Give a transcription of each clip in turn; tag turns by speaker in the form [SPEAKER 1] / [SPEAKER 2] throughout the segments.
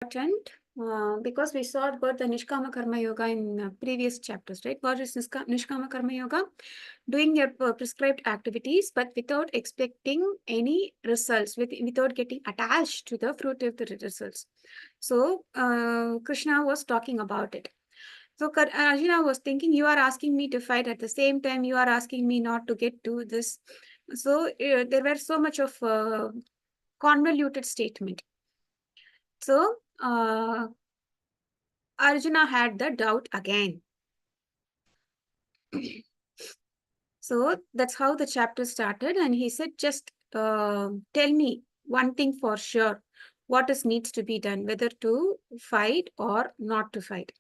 [SPEAKER 1] Important because we saw about the Nishkama Karma Yoga in previous chapters, right? What is Nishkama Karma Yoga? Doing your prescribed activities, but without expecting any results, without getting attached to the fruit of the results. So, Krishna was talking about it. So, Arjuna was thinking, you are asking me to fight at the same time, you are asking me not to get to this. So, there were so much of convoluted statement. So, Arjuna had the doubt again. So that's how the chapter started. And he said, just tell me one thing for sure. What is needs to be done, whether to fight or not to fight.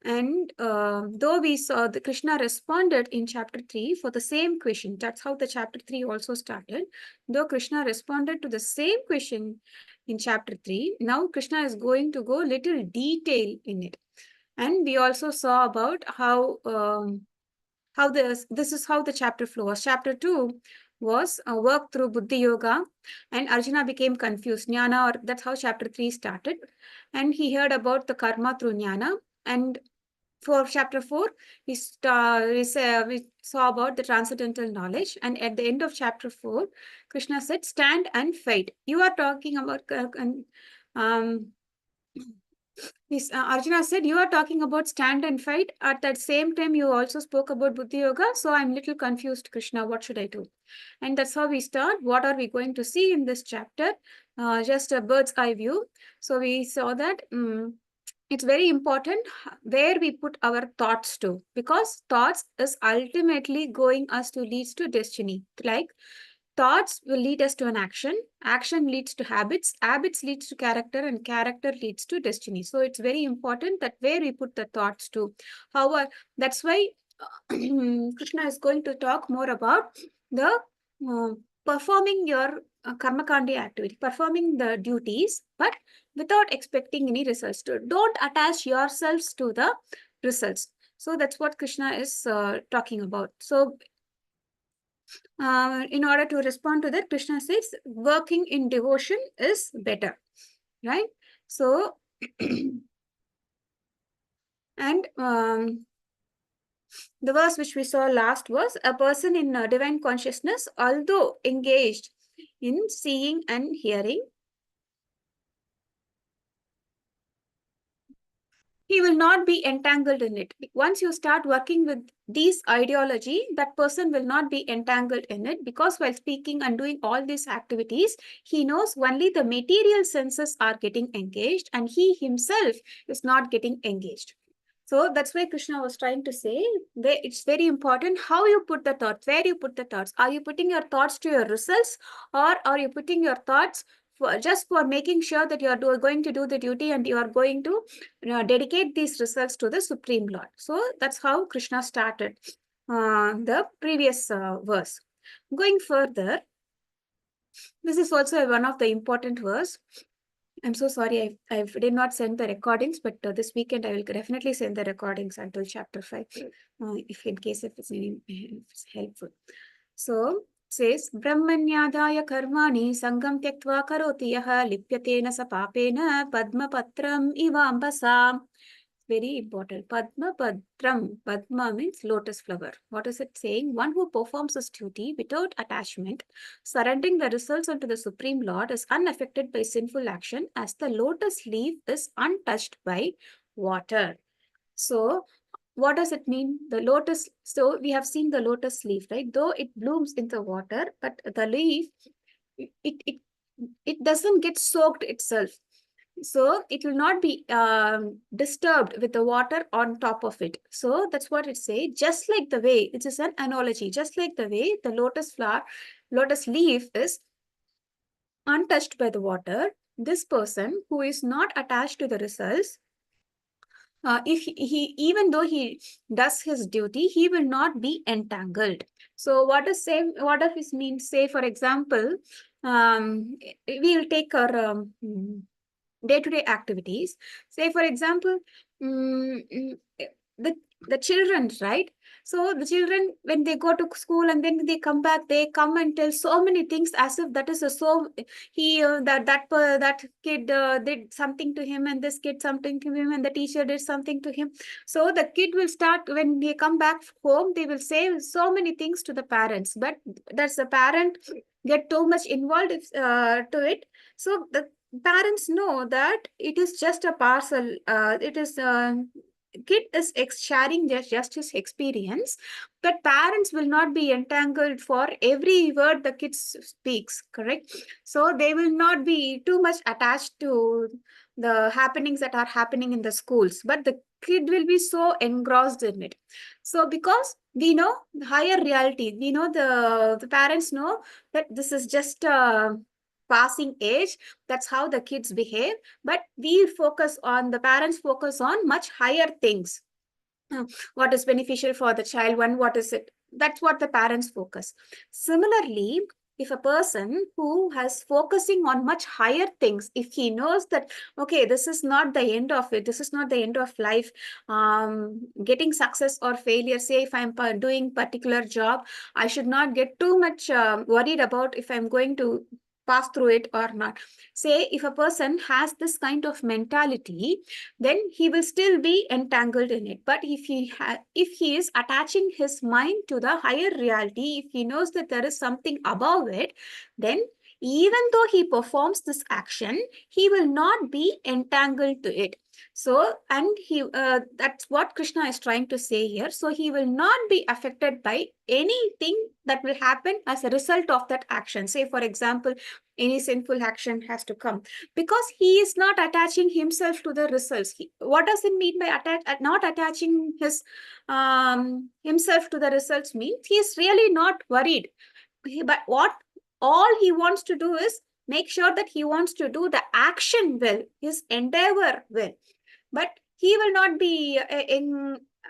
[SPEAKER 1] And though we saw the Krishna responded in chapter 3 for the same question. That's how the chapter 3 also started. Though Krishna responded to the same question in chapter 3, now Krishna is going to go little detail in it. And we also saw about how this is how the chapter flows. Chapter 2 was work through Buddhi Yoga, and Arjuna became confused. Jnana, or that's how chapter 3 started. And he heard about the karma through Jnana. And for chapter 4, we saw about the transcendental knowledge. And at the end of chapter 4, Krishna said, stand and fight. You are talking about Arjuna said, you are talking about stand and fight. At that same time, you also spoke about Buddhi Yoga. So I'm little confused, Krishna. What should I do? And that's how we start. What are we going to see in this chapter? Just a bird's eye view. So we saw that it's very important where we put our thoughts to, because thoughts is ultimately going us to leads to destiny. Like thoughts will lead us to an action. Action leads to habits. Habits leads to character, and character leads to destiny. So it's very important that where we put the thoughts to. However, that's why Krishna is going to talk more about the performing your karma kandi activity, performing the duties, but without expecting any results. Don't attach yourselves to the results. So that's what Krishna is talking about. So in order to respond to that, Krishna says working in devotion is better, right? So, and the verse which we saw last was a person in divine consciousness, although engaged in seeing and hearing, he will not be entangled in it. Once you start working with these ideology, that person will not be entangled in it, because while speaking and doing all these activities, he knows only the material senses are getting engaged and he himself is not getting engaged. So that's why Krishna was trying to say that it's very important how you put the thoughts, where you put the thoughts. Are you putting your thoughts to your results, or are you putting your thoughts just for making sure that you are going to do the duty and you are going to dedicate these results to the Supreme Lord? So that's how Krishna started the previous verse. Going further, this is also one of the important verse. I'm so sorry, I did not send the recordings, but this weekend I will definitely send the recordings until chapter 5, if in case if it's helpful. So it says, Brahmanyadaya karmani sangam tyaktva karoti yaha lipyatena sa papena padma patram ivambasa. Very important. Padma Padram. Padma means lotus flower. What is it saying? One who performs his duty without attachment, surrendering the results unto the Supreme Lord, is unaffected by sinful action, as the lotus leaf is untouched by water. So, what does it mean? The lotus, so we have seen the lotus leaf, right? Though it blooms in the water, but the leaf, it, it, it doesn't get soaked itself. So it will not be disturbed with the water on top of it. So that's what it says. Just like the way, it is an analogy, just like the way the lotus flower, lotus leaf is untouched by the water, this person who is not attached to the results, if he even though he does his duty, he will not be entangled. So what does this mean? Say, for example, we will take our day-to-day activities. Say, for example, the the children, right? So the children, when they go to school and then they come back, they come and tell so many things as if that is a so he that kid did something to him, and this kid something to him, and the teacher did something to him. So the kid will start, when they come back home, they will say so many things to the parents, but does the parent get too much involved to it? So the parents know that it is just a parcel, it is kid is sharing just his experience, but parents will not be entangled for every word the kid speaks, correct? So they will not be too much attached to the happenings that are happening in the schools, but the kid will be so engrossed in it. So because we know the higher reality, we know the parents know that this is just a passing age, that's how the kids behave, but we focus on, the parents focus on much higher things. What is beneficial for the child, one, what is it, that's what the parents focus. Similarly, if a person who has focusing on much higher things, if he knows that, okay, this is not the end of it, this is not the end of life, getting success or failure, say if I'm doing particular job, I should not get too much worried about if I'm going to pass through it or not. Say if a person has this kind of mentality, then he will still be entangled in it. But if he is attaching his mind to the higher reality, if he knows that there is something above it, then even though he performs this action, he will not be entangled to it. So, and he that's what Krishna is trying to say here. So he will not be affected by anything that will happen as a result of that action. Say, for example, any sinful action has to come, because he is not attaching himself to the results. What does it mean by not attaching himself to the results? Means he is really not worried. But what all he wants to do is make sure that he wants to do the action well, his endeavor well. But he will not be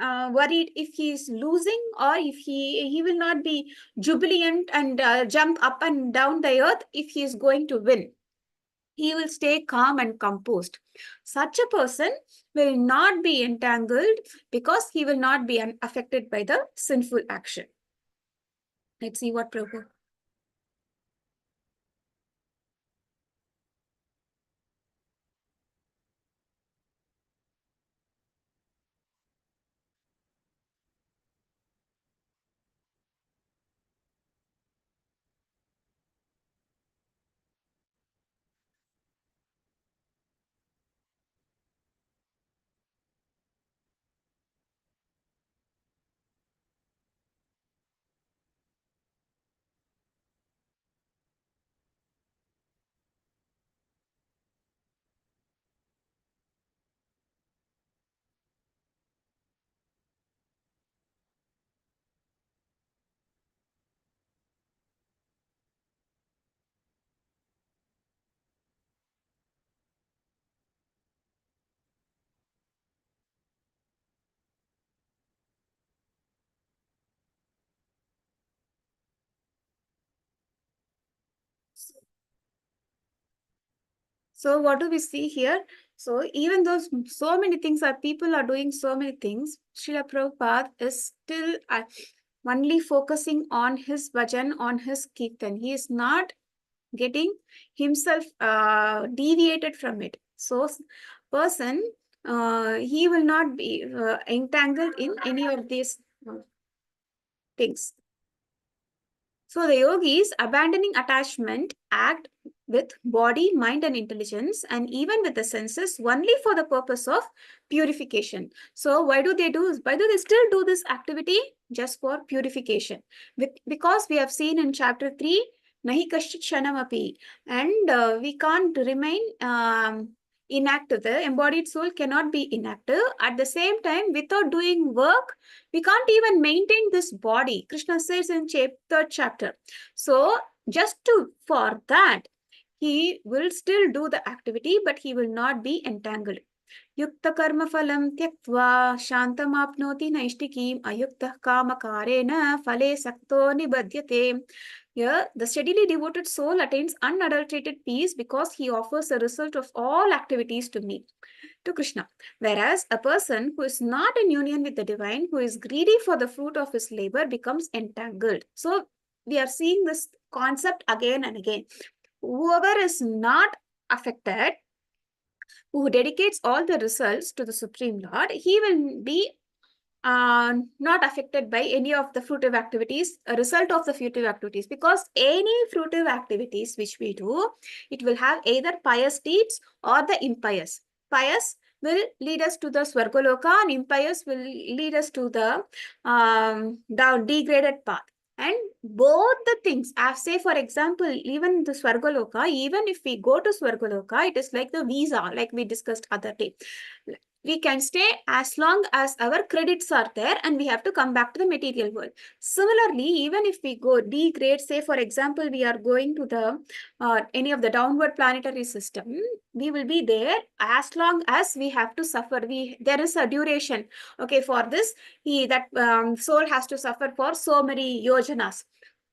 [SPEAKER 1] worried if he is losing, or if he will not be jubilant and jump up and down the earth if he is going to win. He will stay calm and composed. Such a person will not be entangled because he will not be affected by the sinful action. Let's see what Prabhu. So what do we see here? So even though so many things are, people are doing so many things, Srila Prabhupada is still only focusing on his bhajan, on his kirtan. He is not getting himself deviated from it. So person, he will not be entangled in any of these things. So the yogis, abandoning attachment, act with body, mind, and intelligence, and even with the senses, only for the purpose of purification. So why do they do? Why do they still do this activity? Just for purification. Because we have seen in chapter 3, nahi kashchit shanamapi, and we can't remain inactive. The embodied soul cannot be inactive. At the same time, without doing work, we can't even maintain this body. Krishna says in third chapter. So just for that, he will still do the activity, but he will not be entangled. Yukta karma phalam tyaktva shantamapnoti naishtikim ayukta kamakarena phale sakto nibadhyate. Here, the steadily devoted soul attains unadulterated peace because he offers the result of all activities to me, to Krishna. Whereas a person who is not in union with the divine, who is greedy for the fruit of his labor, becomes entangled. So we are seeing this concept again and again. Whoever is not affected, who dedicates all the results to the Supreme Lord, he will be not affected by any of the fruitive activities, a result of the fruitive activities, because any fruitive activities which we do, it will have either pious deeds or the impious. Pious will lead us to the Swargaloka and impious will lead us to the down degraded path. And both the things, as say for example, even the Swargaloka, even if we go to Swargaloka, it is like the visa, like we discussed other day. We can stay as long as our credits are there and we have to come back to the material world. Similarly, even if we go degrade, say for example, we are going to the any of the downward planetary system, we will be there as long as we have to suffer. There is a duration. Okay, for this, that soul has to suffer for so many yojanas.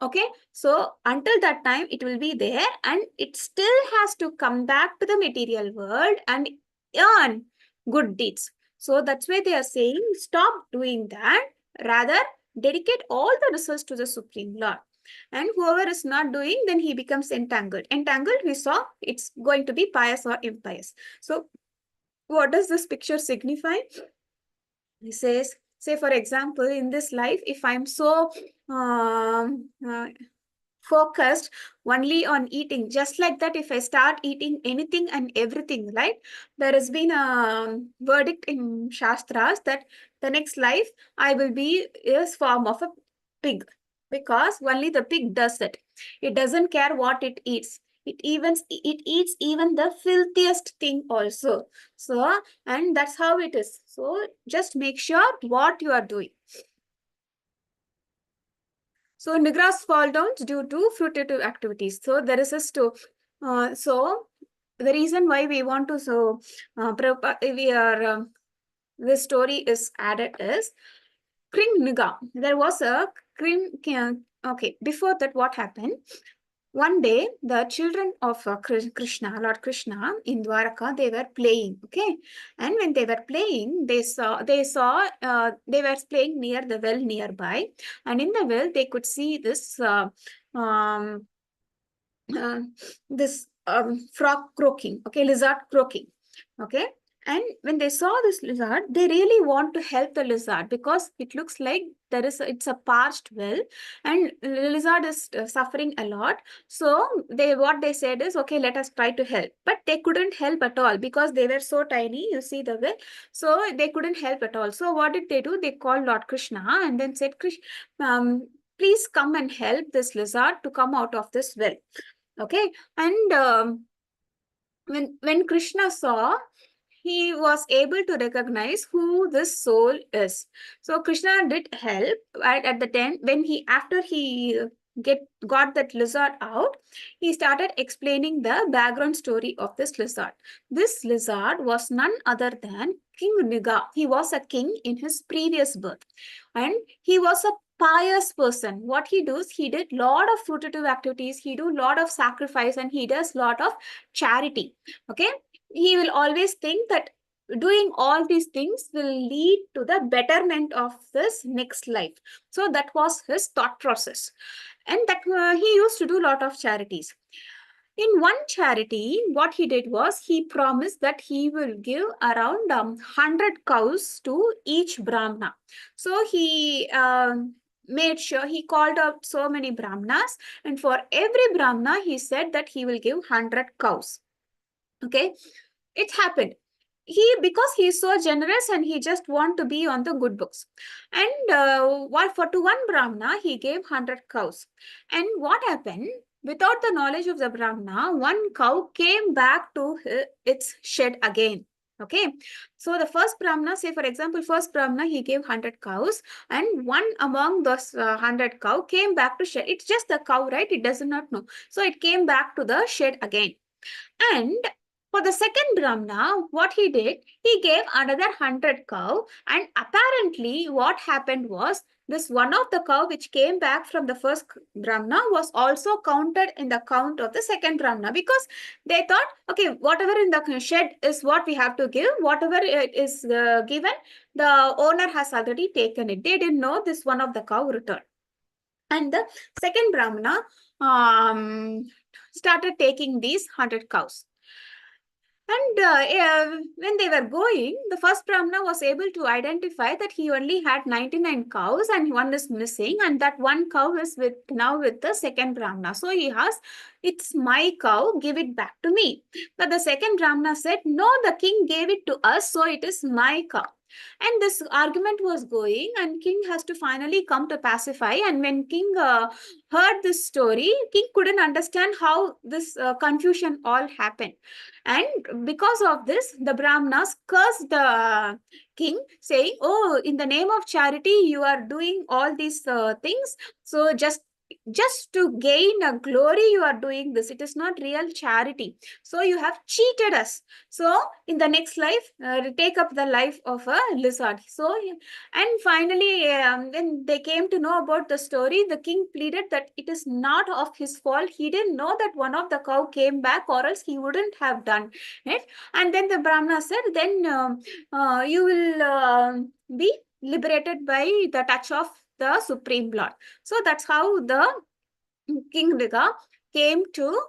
[SPEAKER 1] Okay, so until that time, it will be there and it still has to come back to the material world and earn good deeds. So that's why they are saying, stop doing that. Rather, dedicate all the results to the Supreme Lord. And whoever is not doing, then he becomes entangled. Entangled, we saw, it's going to be pious or impious. So what does this picture signify? He says, say for example, in this life, if I'm so focused only on eating, just like that, if I start eating anything and everything, right? There has been a verdict in Shastras that the next life I will be is form of a pig, because only the pig does it. It doesn't care what it eats. It eats even the filthiest thing also. So, and that's how it is. So just make sure what you are doing. So nigras fall down due to fruitative activities. So there is a so the reason why we want to this story is added is Kring Niga. There was a Kring. Okay, before that, what happened? One day, the children of Krishna, Lord Krishna, in Dwaraka, they were playing. Okay, and when they were playing, they were playing near the well nearby, and in the well they could see um, uh, this frog croaking. Okay, lizard croaking. Okay, and when they saw this lizard, they really want to help the lizard because it looks like it's a parched well and the lizard is suffering a lot. So what they said is, okay, let us try to help. But they couldn't help at all because they were so tiny, you see the well. So they couldn't help at all. So what did they do? They called Lord Krishna and then said, please come and help this lizard to come out of this well. Okay, and when Krishna saw, he was able to recognize who this soul is. So Krishna did help at the time when after he got that lizard out, he started explaining the background story of this lizard. This lizard was none other than King Niga. He was a king in his previous birth, and he was a pious person. What he does, he did lot of fruitative activities, he do lot of sacrifice, and he does lot of charity. Okay, he will always think that doing all these things will lead to the betterment of this next life. So that was his thought process, and that he used to do a lot of charities. In one charity, what he did was he promised that he will give around 100 cows to each Brahmana. So he made sure he called out so many Brahmanas, and for every Brahmana, he said that he will give 100 cows. Okay, it happened. Because he is so generous and he just want to be on the good books. And to one Brahmana, he gave 100 cows. And what happened? Without the knowledge of the Brahmana, one cow came back to its shed again. Okay, so the first Brahmana, say for example, first Brahmana, he gave 100 cows, and one among those 100 cow came back to shed. It's just the cow, right? It does not know. So it came back to the shed again. And For the second Brahmana, what he did, he gave another 100 cow, and apparently what happened was this one of the cow which came back from the first Brahmana was also counted in the count of the second Brahmana, because they thought, okay, whatever in the shed is what we have to give, whatever it is given, the owner has already taken it. They didn't know this one of the cow returned. And the second Brahmana started taking these 100 cows. And when they were going, the first Brahmana was able to identify that he only had 99 cows and one is missing, and that one cow is now with the second Brahmana. So he asked, it's my cow, give it back to me. But the second Brahmana said, no, the king gave it to us, so it is my cow. And this argument was going, and king has to finally come to pacify. And when king heard this story, king couldn't understand how this confusion all happened. And because of this, the Brahmanas cursed the king, saying, oh, in the name of charity, you are doing all these things. So just to gain a glory, you are doing this. It is not real charity. So you have cheated us. So in the next life, take up the life of a lizard. So, and finally, when they came to know about the story, the king pleaded that it is not of his fault. He didn't know that one of the cow came back, or else he wouldn't have done it. And then the Brahmana said, then you will be liberated by the touch of the Supreme Lord. So that's how the King Riga came to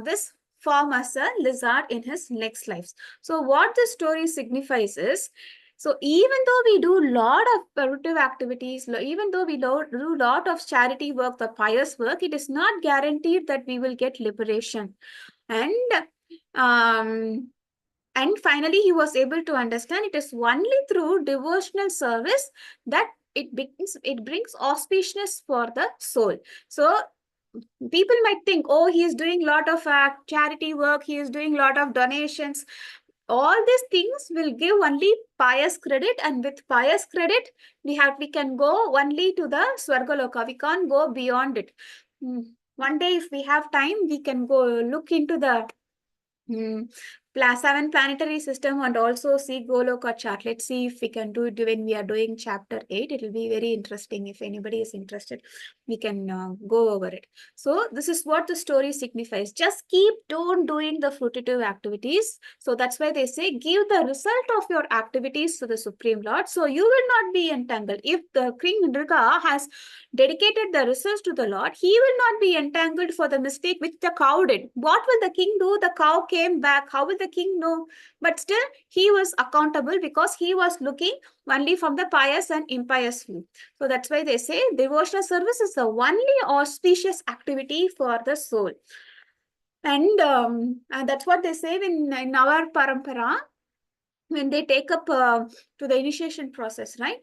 [SPEAKER 1] this form as a lizard in his next lives. So what the story signifies is, so even though we do a lot of productive activities, even though we do a lot of charity work, the pious work, it is not guaranteed that we will get liberation. Um, and finally, he was able to understand it is only through devotional service that it brings auspiciousness for the soul. So people might think, oh, he is doing a lot of charity work, he is doing a lot of donations. All these things will give only pious credit, and with pious credit, we can go only to the Swargaloka. We can't go beyond it. One day, if we have time, we can go look into the 7 planetary system and also see Goloka chart. Let's see if we can do it when we are doing chapter 8. It will be very interesting. If anybody is interested, we can go over it. So this is what the story signifies. Just keep doing the fruitive activities. So that's why they say, give the result of your activities to the Supreme Lord. So you will not be entangled. If the King Nriga has dedicated the results to the Lord, he will not be entangled for the mistake which the cow did. What will the king do? The cow came back. How will the king know? But still, he was accountable because he was looking only from the pious and impious view. So that's why they say devotional service is the only auspicious activity for the soul. And that's what they say in our parampara, when they take up to the initiation process, right?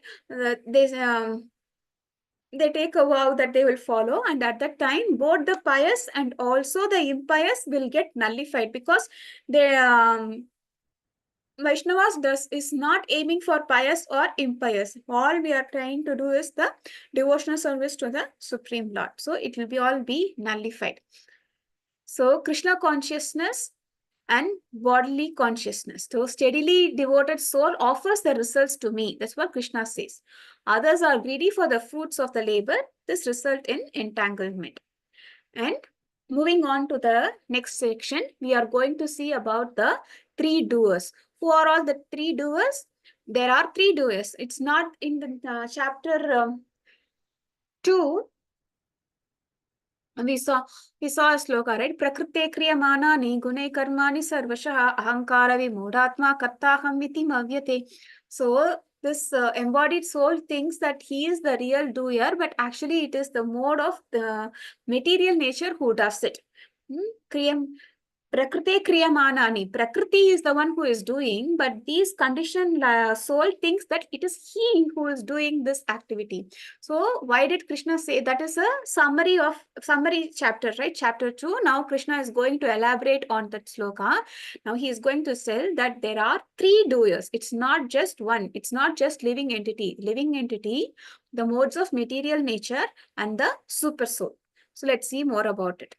[SPEAKER 1] They take a vow that they will follow, and at that time both the pious and also the impious will get nullified, because they Vaishnavas is not aiming for pious or impious. All we are trying to do is the devotional service to the Supreme Lord. So it will all be nullified. So Krishna consciousness and bodily consciousness. So steadily devoted soul offers the results to me. That's what Krishna says. Others are greedy for the fruits of the labor. This result in entanglement. And moving on to the next section, we are going to see about the 3 doers. Who are all the 3 doers? There are 3 doers. It's not in the chapter 2. We saw a sloka, right? Prakrite kriyamanani gune karmani sarvasha ahankara vimodhatma kattaham viti mavyate. So this embodied soul thinks that he is the real doer, but actually it is the mode of the material nature who does it. Prakrite kriyamanani. Prakriti is the one who is doing, but these conditioned soul thinks that it is he who is doing this activity. So why did Krishna say that? Is a summary chapter, right? Chapter 2. Now Krishna is going to elaborate on that sloka. Now he is going to say that there are 3 doers. It's not just one. It's not just living entity. Living entity, the modes of material nature, and the super soul. So let's see more about it.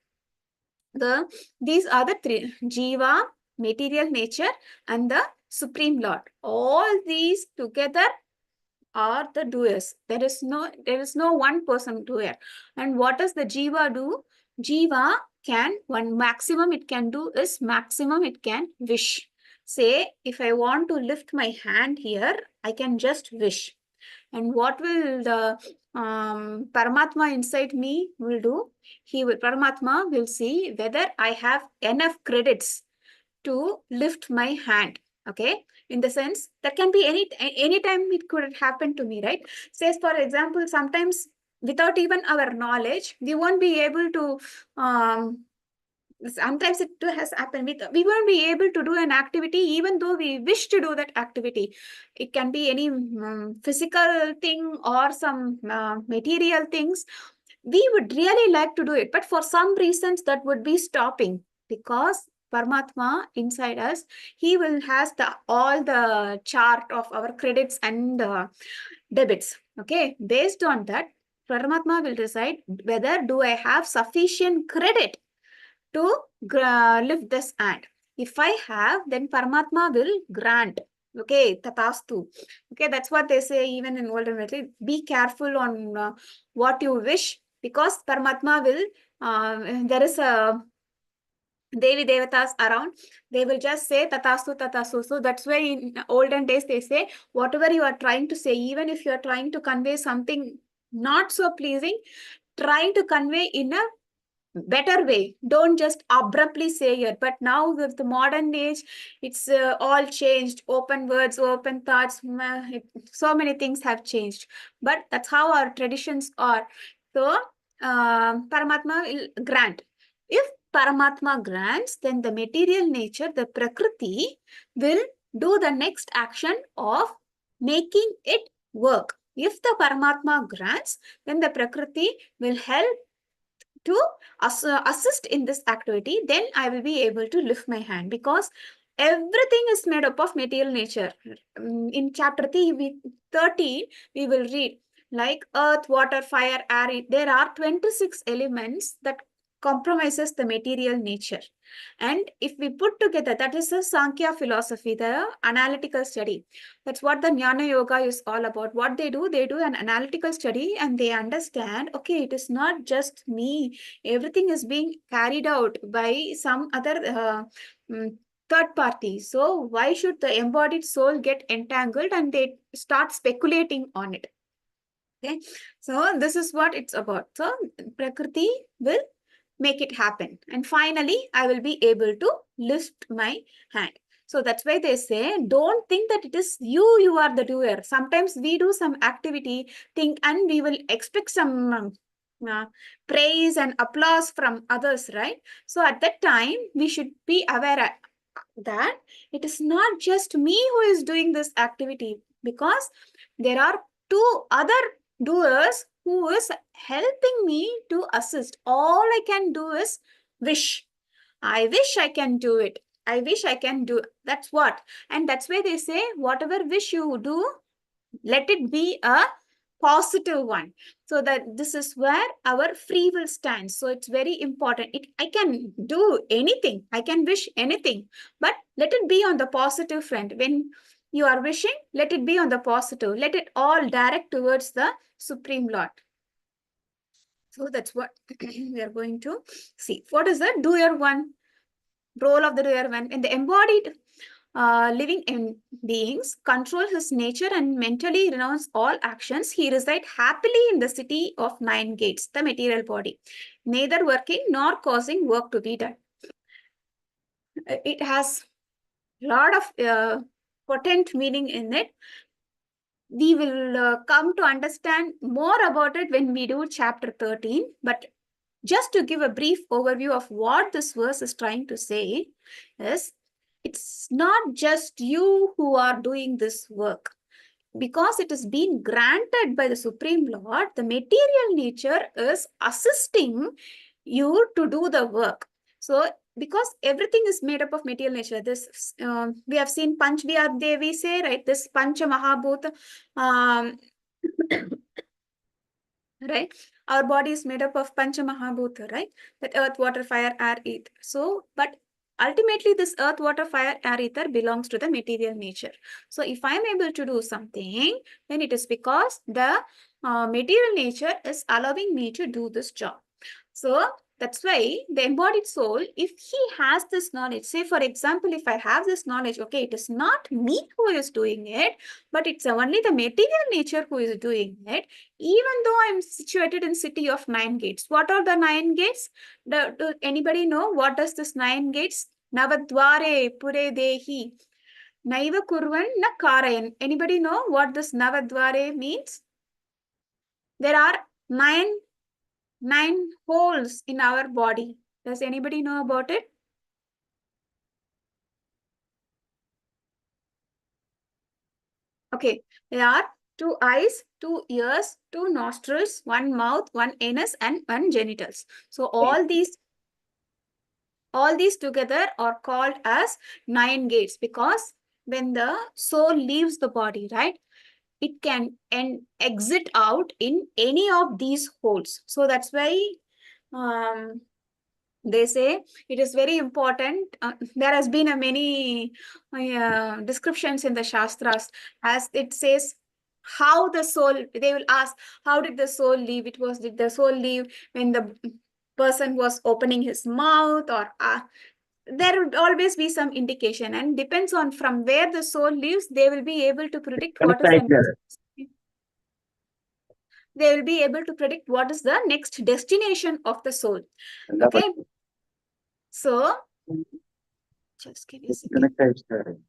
[SPEAKER 1] These are the 3: Jiva, material nature and the Supreme Lord. All these together are the doers. There is no one person doer. And what does the Jiva do? Jiva can, one maximum it can do is maximum it can wish. Say, if I want to lift my hand here, I can just wish. And what will the Paramatma inside me will do? Paramatma will see whether I have enough credits to lift my hand. Okay, in the sense that can be any time it could happen to me, right? Say for example, sometimes without even our knowledge, we won't be able to sometimes it has happened we won't be able to do an activity even though we wish to do that activity. It can be any physical thing or some material things. We would really like to do it, but for some reasons that would be stopping, because Paramatma inside us, he will has the all the chart of our credits and debits. Okay, based on that, Paramatma will decide whether do I have sufficient credit to lift this hand. If I have, then Paramatma will grant. Okay, tatastu. Okay, that's what they say even in older method. Be careful on what you wish, because Paramatma will, there is a Devi Devatas around, they will just say tatastu, tatastu. So that's why in olden days they say, whatever you are trying to say, even if you are trying to convey something not so pleasing, trying to convey in a better way. Don't just abruptly say it. But now with the modern age, it's all changed. Open words, open thoughts. So many things have changed. But that's how our traditions are. So Paramatma will grant. If Paramatma grants, then the material nature, the Prakriti, will do the next action of making it work. If the Paramatma grants, then the Prakriti will help to assist in this activity. Then I will be able to lift my hand, because everything is made up of material nature. In chapter 13, we will read like earth, water, fire, air. There are 26 elements that compromises the material nature. And if we put together, that is the Sankhya philosophy, the analytical study. That's what the Jnana Yoga is all about. What they do an analytical study, and they understand, okay, it is not just me. Everything is being carried out by some other third party. So why should the embodied soul get entangled? And they start speculating on it. Okay, so this is what it's about. So Prakriti will make it happen. And finally, I will be able to lift my hand. So that's why they say, don't think that it is you are the doer. Sometimes we do some activity, think, and we will expect some praise and applause from others, right? So at that time, we should be aware that it is not just me who is doing this activity, because there are two other doers who is helping me to assist. All I can do is wish. I wish I can do it. I wish I can do. That's what. And that's why they say, whatever wish you do, let it be a positive one. So that this is where our free will stands. So it's very important. I can do anything. I can wish anything. But let it be on the positive front. When you are wishing, let it be on the positive. Let it all direct towards the Supreme Lord. So that's what we are going to see. What is the doer one? Role of the doer one. In the embodied living in beings control his nature and mentally renounce all actions, he resides happily in the city of 9 gates, the material body, neither working nor causing work to be done. It has a lot of potent meaning in it. We will come to understand more about it when we do chapter 13. But just to give a brief overview of what this verse is trying to say is, it's not just you who are doing this work. Because it is being granted by the Supreme Lord, the material nature is assisting you to do the work. So, because everything is made up of material nature, this we have seen Panch we say, right? This Pancha Mahabhuta, right? Our body is made up of Pancha Mahabhuta, right? That earth, water, fire, air, ether. So, but ultimately this earth, water, fire, air, ether belongs to the material nature. So if I'm able to do something, then it is because the material nature is allowing me to do this job. So that's why the embodied soul, if he has this knowledge, say for example, if I have this knowledge, okay, it is not me who is doing it, but it's only the material nature who is doing it. Even though I'm situated in city of 9 gates, what are the 9 gates? Do anybody know what does this 9 gates? Navadware pure dehi. Naiva kurvan na karayan. Anybody know what this Navadware means? There are nine holes in our body. Does anybody know about it? Okay, there are 2 eyes, 2 ears, 2 nostrils, 1 mouth, 1 anus, and 1 genitals. So all these together are called as 9 gates, because when the soul leaves the body, right, it can exit out in any of these holes. So that's why they say it is very important. There has been a many descriptions in the Shastras, as it says how the soul, they will ask, how did the soul leave? It was, did the soul leave when the person was opening his mouth, or there would always be some indication, and depends on from where the soul lives, they will be able to predict what is the next, they will be able to predict what is the next destination of the soul. Okay, so just give me a second.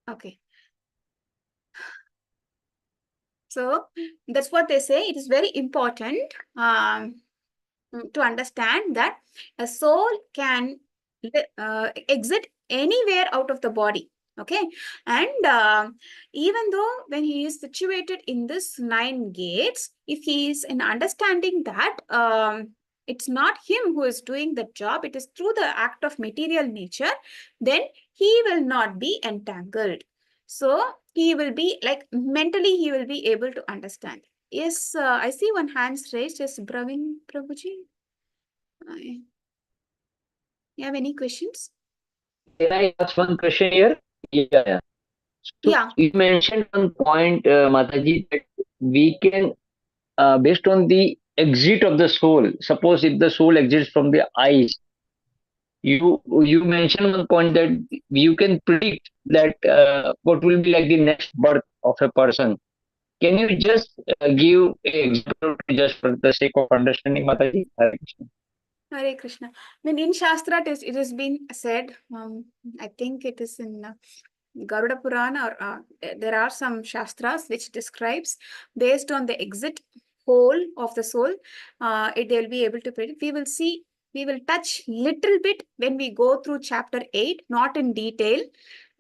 [SPEAKER 1] Okay, so that's what they say. It is very important to understand that a soul can exit anywhere out of the body. Okay, and even though when he is situated in this 9 gates, if he is in understanding that it's not him who is doing the job, it is through the act of material nature, then he will not be entangled. So he will be like, mentally he will be able to understand. Yes, I see one hand's raised. Yes, Bravin Prabhuji. You have any questions?
[SPEAKER 2] Can I ask one question here? Yeah. So
[SPEAKER 1] Yeah.
[SPEAKER 2] you mentioned one point, Mataji, that we can, based on the exit of the soul, suppose if the soul exits from the eyes, you mentioned one point that you can predict that what will be like the next birth of a person. Can you just give an example just for the sake of understanding, Mataji? Hare Krishna.
[SPEAKER 1] Hare Krishna. I mean, in Shastra, it has been said, I think it is in Garuda Purana, or there are some Shastras which describes based on the exit hole of the soul, they will be able to predict. We will see, we will touch little bit when we go through chapter 8, not in detail.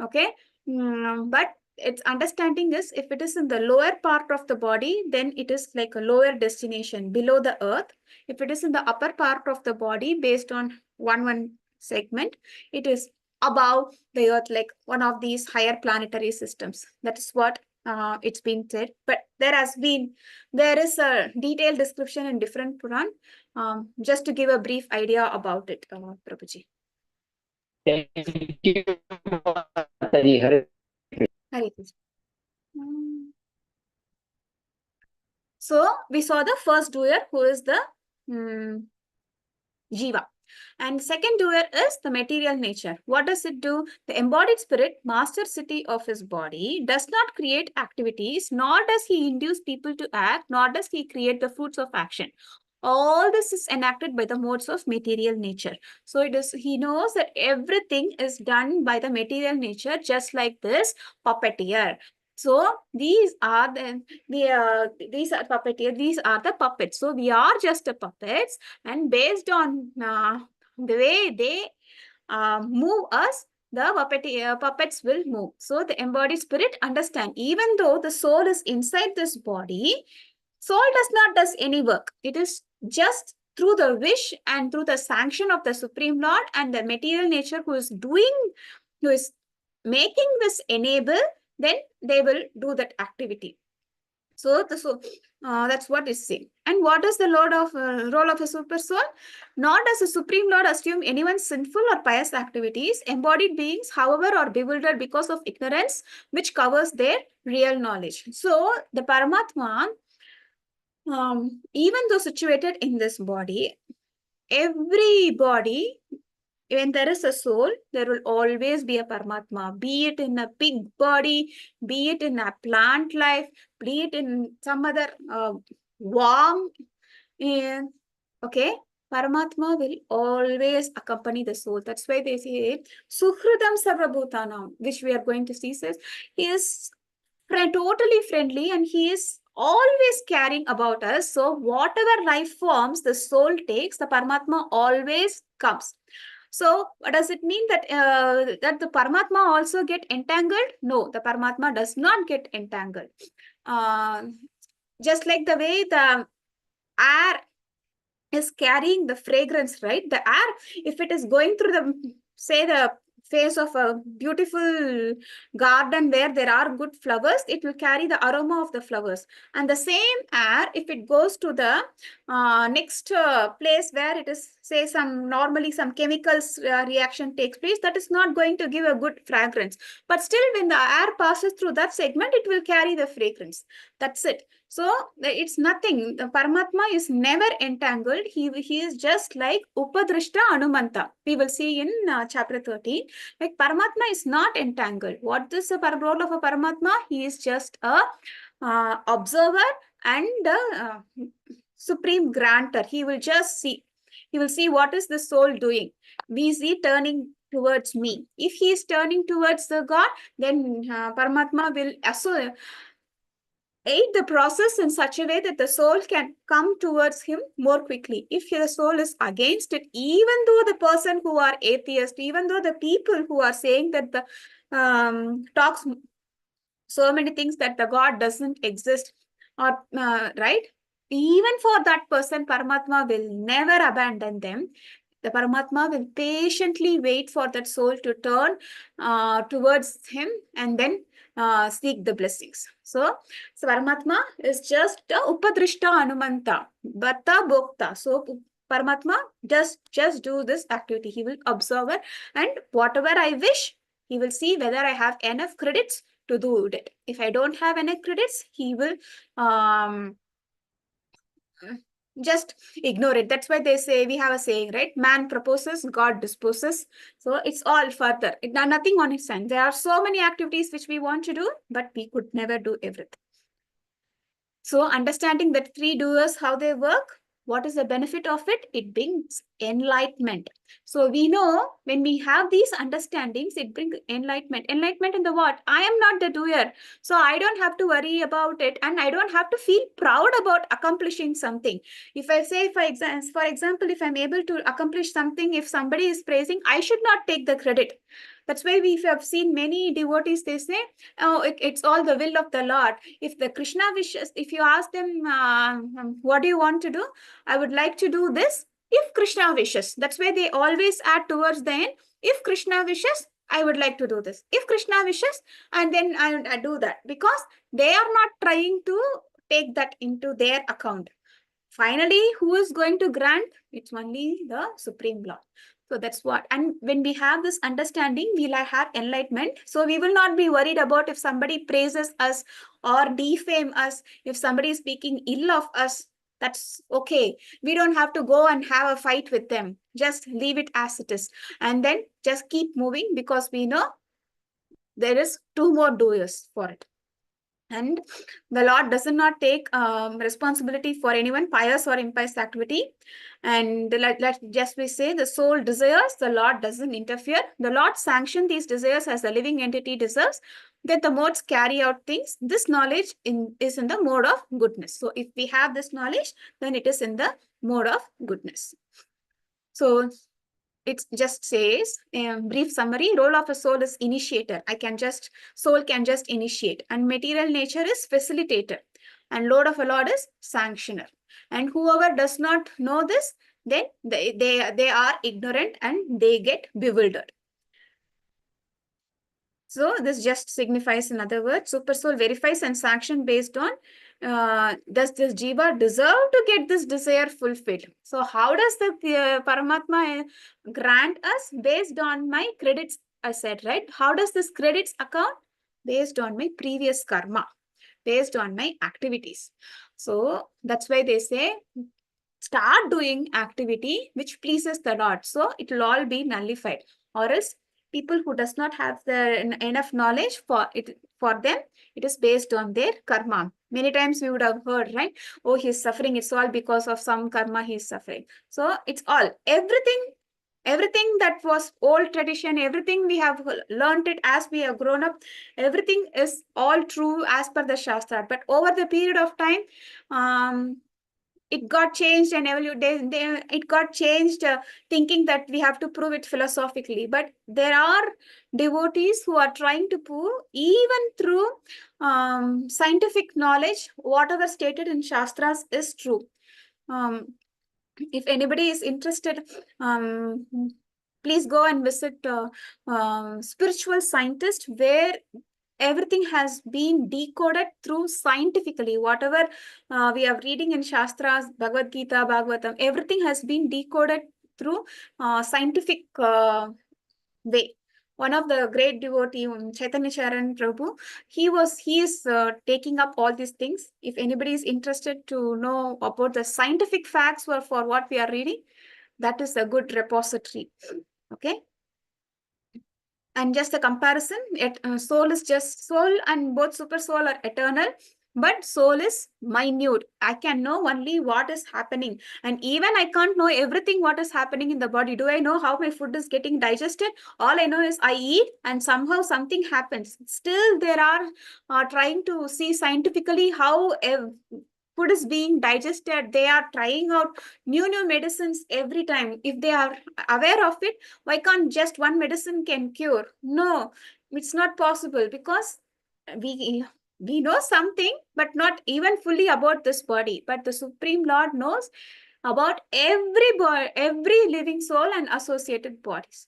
[SPEAKER 1] Okay. But its understanding is, if it is in the lower part of the body, then it is like a lower destination below the earth. If it is in the upper part of the body, based on one segment, it is above the earth, like one of these higher planetary systems. That is what it's been said. But there is a detailed description in different Puran, just to give a brief idea about it, Prabhuji.
[SPEAKER 2] Thank you, Mataji. Hare
[SPEAKER 1] Hare Krishna. So we saw the first doer, who is the Jiva. And second doer is the material nature. What does it do? The embodied spirit, master city of his body, does not create activities, nor does he induce people to act, nor does he create the fruits of action. All this is enacted by the modes of material nature. So it is, he knows that everything is done by the material nature, just like this puppeteer. So these are these are puppeteer, these are the puppets. So we are just the puppets, and based on the way they move us, the puppets will move. So the embodied spirit understand, even though the soul is inside this body, soul does any work. It is just through the wish and through the sanction of the Supreme Lord and the material nature who is making this enable, then they will do that activity. So that's what is saying. And what is the role of a super soul? Not as a supreme lord assume anyone's sinful or pious activities. Embodied beings, however, are bewildered because of ignorance, which covers their real knowledge. So the Paramatma, even though situated in this body, every body, when there is a soul, there will always be a Paramatma, be it in a pig body, be it in a plant life, be it in some other worm. Okay, Paramatma will always accompany the soul. That's why they say Suhridam Sarvabhutanam, which we are going to see says he is totally friendly and he is always caring about us. So whatever life forms the soul takes, the Paramatma always comes. So does it mean that that the Paramatma also get entangled? No, the Paramatma does not get entangled. Uh, just like the way the air is carrying the fragrance, right? The air, if it is going through the, say, the face of a beautiful garden where there are good flowers, it will carry the aroma of the flowers. And the same air, if it goes to the next place where it is, say, normally some chemicals reaction takes place, that is not going to give a good fragrance. But still, when the air passes through that segment, it will carry the fragrance. That's it. So it's nothing. The Paramatma is never entangled. He is just like Upadrishta Anumanta. We will see in chapter 13. Like Paramatma is not entangled. What is the role of a Paramatma? He is just a observer and a supreme granter. He will just see. He will see what is the soul doing. Is he turning towards me? If he is turning towards the God, then Paramatma will aid the process in such a way that the soul can come towards him more quickly. If the soul is against it, even though the person who are atheist, even though the people who are saying that the talks so many things that the God doesn't exist, or right, even for that person, Paramatma will never abandon them. The Paramatma will patiently wait for that soul to turn towards him and then seek the blessings. So Paramatma is just a Upadrishta Anumanta, Bhatta Bhokta. So Paramatma just do this activity. He will observe it, and whatever I wish, he will see whether I have enough credits to do it. If I don't have enough credits, he will just ignore it. That's why they say, we have a saying, right? Man proposes, God disposes. So it's all further. Nothing on his hand. There are so many activities which we want to do, but we could never do everything. So understanding that three doers, how they work, what is the benefit of it? It brings enlightenment. So we know when we have these understandings, it brings enlightenment. Enlightenment in the what? I am not the doer. So I don't have to worry about it. And I don't have to feel proud about accomplishing something. If I say, for example, if I'm able to accomplish something, if somebody is praising, I should not take the credit. That's why we have seen many devotees, they say, oh, it's all the will of the Lord. If the Krishna wishes, if you ask them, what do you want to do? I would like to do this if Krishna wishes. That's why they always add towards the end, if Krishna wishes, I would like to do this. If Krishna wishes, and then I do that, because they are not trying to take that into their account. Finally, who is going to grant? It's only the Supreme Lord. So that's what. And when we have this understanding, we'll have enlightenment. So we will not be worried about if somebody praises us or defame us, if somebody is speaking ill of us. That's okay. We don't have to go and have a fight with them. Just leave it as it is. And then just keep moving, because we know there is two more doers for it. And the Lord does not take responsibility for anyone pious or impious activity. And let's just we say the soul desires, the Lord doesn't interfere. The Lord sanctions these desires as the living entity deserves. That the modes carry out things. This knowledge is in the mode of goodness. So if we have this knowledge, then it is in the mode of goodness. So it just says, brief summary, role of a soul is initiator. Soul can just initiate, and material nature is facilitator, and Lord of a Lord is sanctioner. And whoever does not know this, then they are ignorant and they get bewildered. So this just signifies, in other words, super soul verifies and sanction based on does this jiva deserve to get this desire fulfilled? So how does the Paramatma grant us? Based on my credits, I said, right? How does this credits account? Based on my previous karma, based on my activities. So that's why they say, start doing activity which pleases the Lord. So it will all be nullified. Or else people who does not have the enough knowledge, for them, it is based on their karma. Many times we would have heard, right? Oh, he's suffering. It's all because of some karma he's suffering. So it's all, everything that was old tradition, everything we have learned it as we have grown up, everything is all true as per the Shastra. But over the period of time, it got changed and it got changed, thinking that we have to prove it philosophically. But there are devotees who are trying to prove, even through scientific knowledge, whatever stated in Shastras is true. If anybody is interested, please go and visit Spiritual Scientist, where everything has been decoded through scientifically. Whatever we are reading in Shastras, Bhagavad Gita, Bhagavatam, everything has been decoded through scientific way. One of the great devotee, Chaitanya Charan Prabhu, he is taking up all these things. If anybody is interested to know about the scientific facts for what we are reading, that is a good repository. Okay. And just a comparison, soul is just soul, and both super soul are eternal, but soul is minute. I can know only what is happening, and even I can't know everything what is happening in the body. Do I know how my food is getting digested? All I know is I eat and somehow something happens. Still there are trying to see scientifically how food is being digested. They are trying out new medicines every time. If they are aware of it, why can't just one medicine can cure? No, it's not possible, because we we know something, but not even fully about this body. But the Supreme Lord knows about every living soul and associated bodies.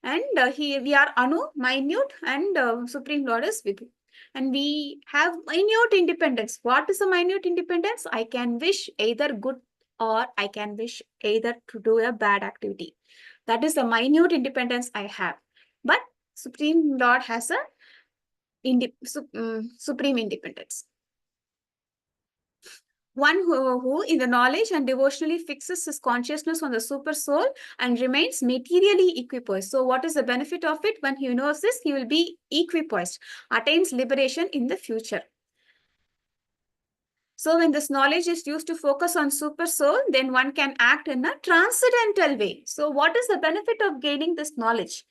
[SPEAKER 1] And we are Anu, minute, and Supreme Lord is Vibhu. And we have minute independence. What is a minute independence? I can wish either good, or I can wish either to do a bad activity. That is the minute independence I have. But Supreme Lord has a supreme independence. One who in the knowledge and devotionally fixes his consciousness on the super soul and remains materially equipoised. So what is the benefit of it? When he knows this, he will be equipoised, attains liberation in the future. So when this knowledge is used to focus on super soul, then one can act in a transcendental way. So what is the benefit of gaining this knowledge?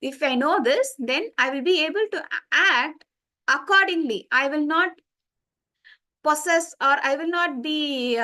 [SPEAKER 1] If I know this, then I will be able to act accordingly. I will not possess, or I will not be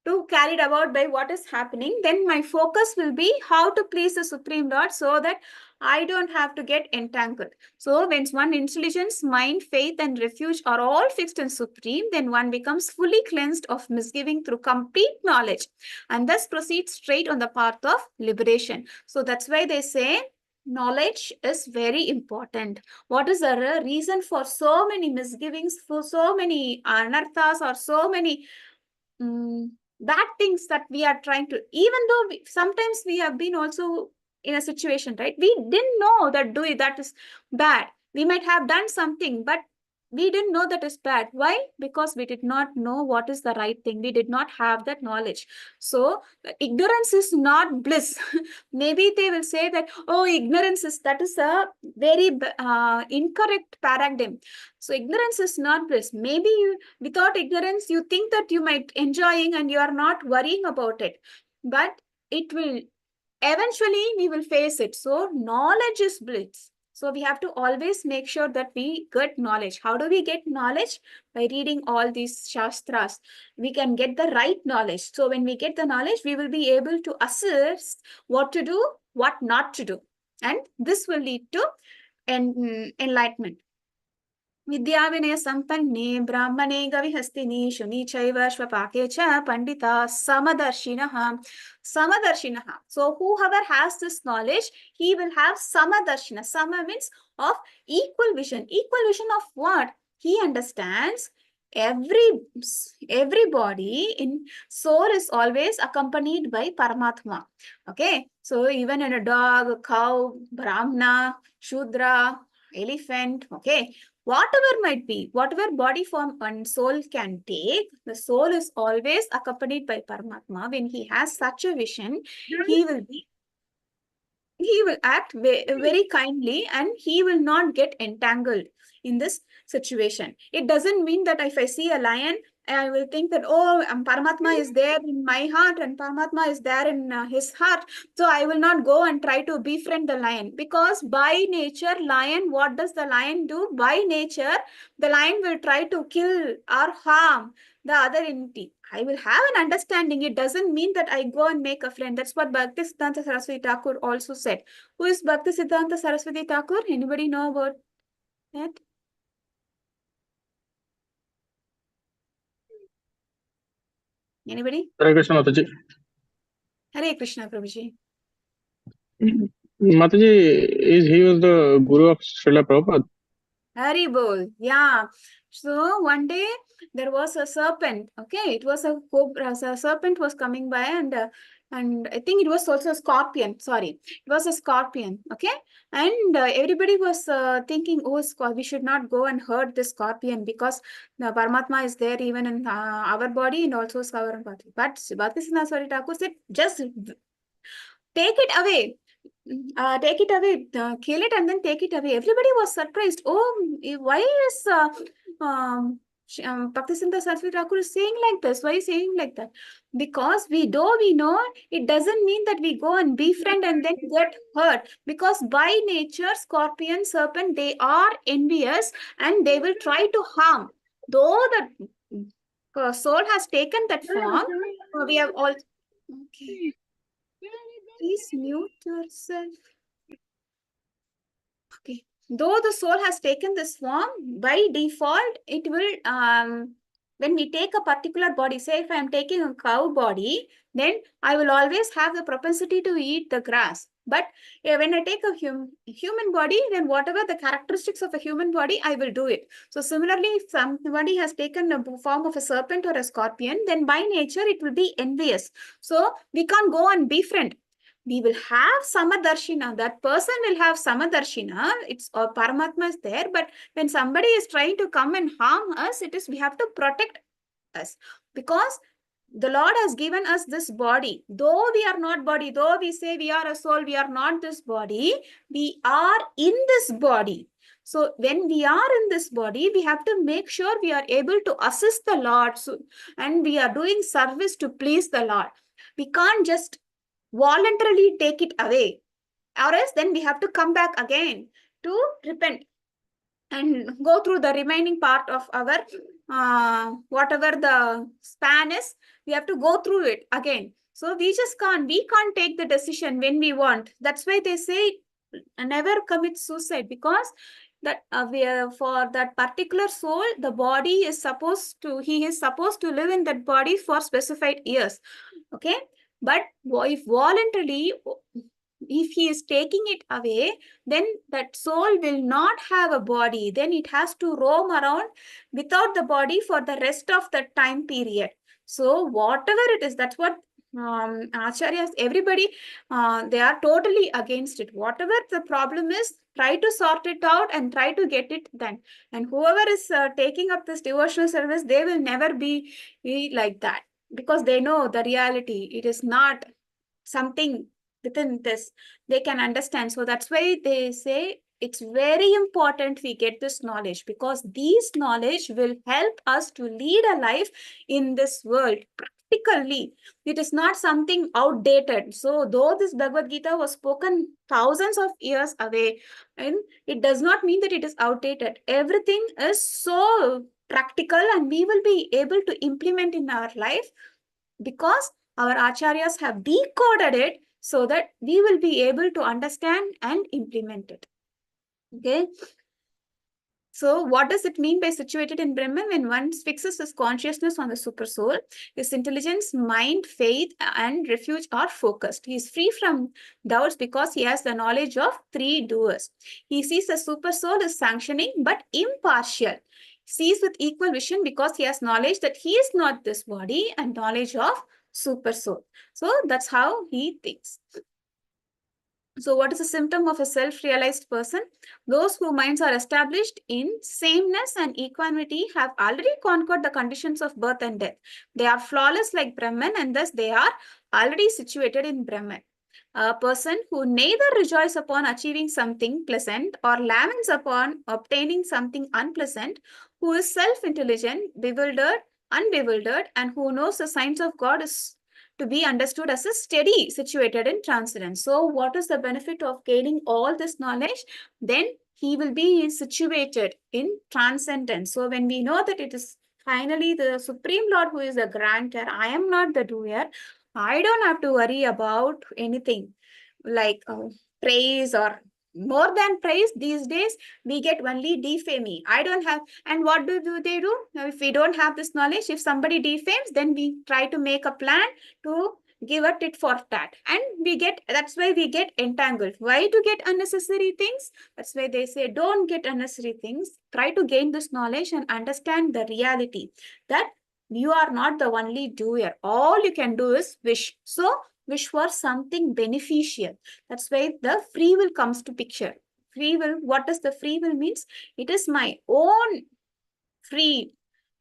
[SPEAKER 1] too carried about by what is happening. Then my focus will be how to please the Supreme Lord, so that I don't have to get entangled. So when one intelligence, mind, faith, and refuge are all fixed in Supreme, then one becomes fully cleansed of misgiving through complete knowledge, and thus proceeds straight on the path of liberation. So that's why they say knowledge is very important. What is the reason for so many misgivings, for so many anarthas, or so many bad things that we are trying to, even though sometimes we have been also in a situation, right? We didn't know that that is bad. We might have done something, but we didn't know that is bad. Why? Because we did not know what is the right thing. We did not have that knowledge. So ignorance is not bliss. Maybe they will say that, oh, ignorance is, that is a very incorrect paradigm. So ignorance is not bliss. Maybe without ignorance, you think that you might enjoying and you are not worrying about it. But it will, eventually we will face it. So knowledge is bliss. So we have to always make sure that we get knowledge. How do we get knowledge? By reading all these Shastras. We can get the right knowledge. So when we get the knowledge, we will be able to assess what to do, what not to do. And this will lead to enlightenment. विद्या विनय संपन्ने ब्राह्मणे गविहस्तिनि शुनि चैव श्वपाके च Pandita samadharshinaः. Samadharshinaः. So whoever has this knowledge, he will have samadarshina. Sama means of equal vision. Equal vision of what? he understands everybody in soul is always accompanied by Paramatma. Okay, so even in a dog, a cow, Brahmana, Shudra, elephant, okay, whatever might be, whatever body form and soul can take, the soul is always accompanied by Paramatma. When he has such a vision, he will be he will act very kindly and he will not get entangled in this situation. It doesn't mean that if I see a lion, I will think that, oh, Paramatma is there in my heart and Paramatma is there in his heart. So I will not go and try to befriend the lion, because by nature, lion, what does the lion do? By nature, the lion will try to kill or harm the other entity. I will have an understanding. It doesn't mean that I go and make a friend. That's what Bhakti Siddhanta Saraswati Thakur also said. Who is Bhakti Siddhanta Saraswati Thakur? Anybody know about that? Anybody?
[SPEAKER 3] Hare Krishna Mataji.
[SPEAKER 1] Hare Krishna, Prabhuji.
[SPEAKER 3] Mataji, he was the guru of Srila Prabhupada?
[SPEAKER 1] Hari bol. Yeah. So one day there was a serpent. Okay, it was a cobra. So a serpent was coming by, and I think it was also a scorpion. Sorry, it was a scorpion. Okay, and everybody was thinking, oh, we should not go and hurt the scorpion, because the Paramatma is there even in our body and also our body. But Bhakti Siddhanta Saraswati Thakur said, just take it away. Take it away, kill it and then take it away. Everybody was surprised. Oh, why is Bhakti Siddhanta Saraswati Thakur is saying like this? Why is he saying like that? Because we know it doesn't mean that we go and befriend and then get hurt. Because by nature, scorpion, serpent, they are envious and they will try to harm. Though the soul has taken that form, we have all. Okay. Please mute yourself. Okay. Though the soul has taken this form, by default, it will, when we take a particular body, say if I am taking a cow body, then I will always have the propensity to eat the grass. But when I take a human body, then whatever the characteristics of a human body, I will do it. So similarly, if somebody has taken a form of a serpent or a scorpion, then by nature, it will be envious. So we can't go and befriend. We will have Samadarshina. That person will have Samadarshina. It's Paramatma is there. But when somebody is trying to come and harm us, we have to protect us, because the Lord has given us this body. Though we are not body, though we say we are a soul, we are not this body. We are in this body. So when we are in this body, we have to make sure we are able to assist the Lord, and we are doing service to please the Lord. We can't just voluntarily take it away, or else then we have to come back again to repent and go through the remaining part of our whatever the span is. We have to go through it again. So we can't take the decision when we want. That's why they say never commit suicide, because that for that particular soul, the body is he is supposed to live in that body for specified years. Okay, but if voluntarily, if he is taking it away, then that soul will not have a body. Then it has to roam around without the body for the rest of the time period. So whatever it is, that's what acharyas, everybody, they are totally against it. Whatever the problem is, try to sort it out and try to get it done. And whoever is taking up this devotional service, they will never be like that, because they know the reality. It is not something within this they can understand. So that's why they say it's very important we get this knowledge, because these knowledge will help us to lead a life in this world practically. It is not something outdated. So though this Bhagavad Gita was spoken thousands of years away, and it does not mean that it is outdated. Everything is so practical and we will be able to implement in our life, because our acharyas have decoded it so that we will be able to understand and implement it. Okay. So what does it mean by situated in Brahman? When one fixes his consciousness on the super soul, his intelligence, mind, faith, and refuge are focused. He is free from doubts because he has the knowledge of three doers. He sees the super soul is sanctioning but impartial. sees with equal vision because he has knowledge that he is not this body and knowledge of super soul. So that's how he thinks. So what is a symptom of a self-realized person? Those whose minds are established in sameness and equanimity have already conquered the conditions of birth and death. They are flawless like Brahman, and thus they are already situated in Brahman. A person who neither rejoices upon achieving something pleasant or laments upon obtaining something unpleasant, who is self-intelligent, bewildered, unbewildered, and who knows the signs of God is to be understood as a steady situated in transcendence. So what is the benefit of gaining all this knowledge? Then he will be situated in transcendence. So when we know that it is finally the Supreme Lord who is the grantor, I am not the doer, I don't have to worry about anything like praise or more than praise. These days we get only defaming. I don't have. And what do they do? Now, if we don't have this knowledge, if somebody defames, then we try to make a plan to give a tit for tat, and we get, that's why we get entangled. Why to get unnecessary things? That's why they say don't get unnecessary things. Try to gain this knowledge and understand the reality that you are not the only doer. All you can do is wish. So wish for something beneficial. That's why the free will comes to picture. Free will, what does the free will means? It is my own free.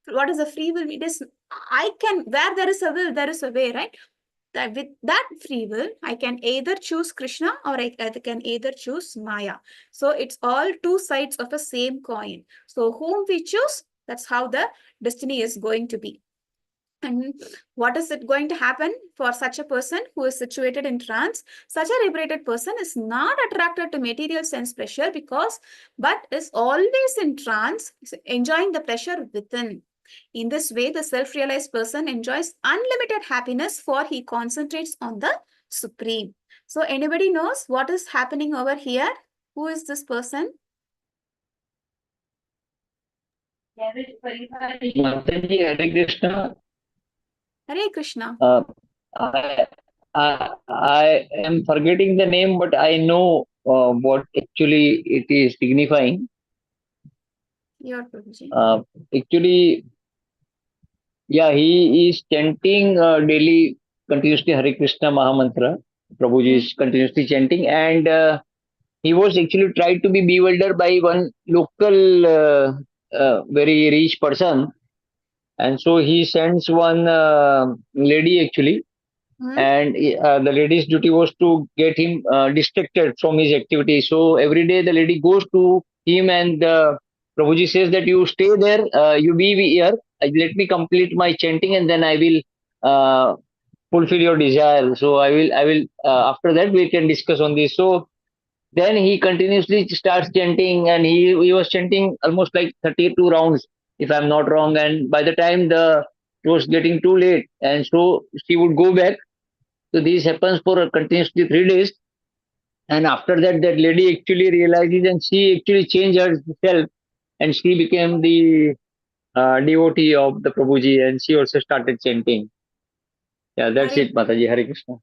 [SPEAKER 1] What is the free will? It is, I can, where there is a will, there is a way, right? That with that free will, I can either choose Krishna or I can either choose Maya. So it's all two sides of a same coin. So whom we choose, that's how the destiny is going to be. And what is it going to happen for such a person who is situated in trance? Such a liberated person is not attracted to material sense pleasure but is always in trance, enjoying the pleasure within. In this way, the self-realized person enjoys unlimited happiness, for he concentrates on the Supreme. So anybody knows what is happening over here? Who is this person?
[SPEAKER 2] Mataji, Hare Krishna.
[SPEAKER 1] Hare Krishna.
[SPEAKER 2] I, I am forgetting the name, but I know what actually it is signifying.
[SPEAKER 1] Your Prabhuji.
[SPEAKER 2] Actually, yeah, he is chanting daily continuously Hare Krishna Mahamantra. Prabhuji is continuously chanting, and he was actually tried to be bewildered by one local very rich person, and so he sends one lady actually, and the lady's duty was to get him distracted from his activity. So every day the lady goes to him, and Prabhuji says that you stay there, you be here, let me complete my chanting, and then I will fulfill your desire. So I will after that we can discuss on this. So then he continuously starts chanting, and he was chanting almost like 32 rounds, if I'm not wrong. And by the time it was getting too late, and so she would go back. So this happens for continuously 3 days. And after that, that lady actually realizes, and she actually changed herself, and she became the devotee of the Prabhuji, and she also started chanting. Yeah, that's
[SPEAKER 1] Hare
[SPEAKER 2] it, Mataji. Hare Krishna.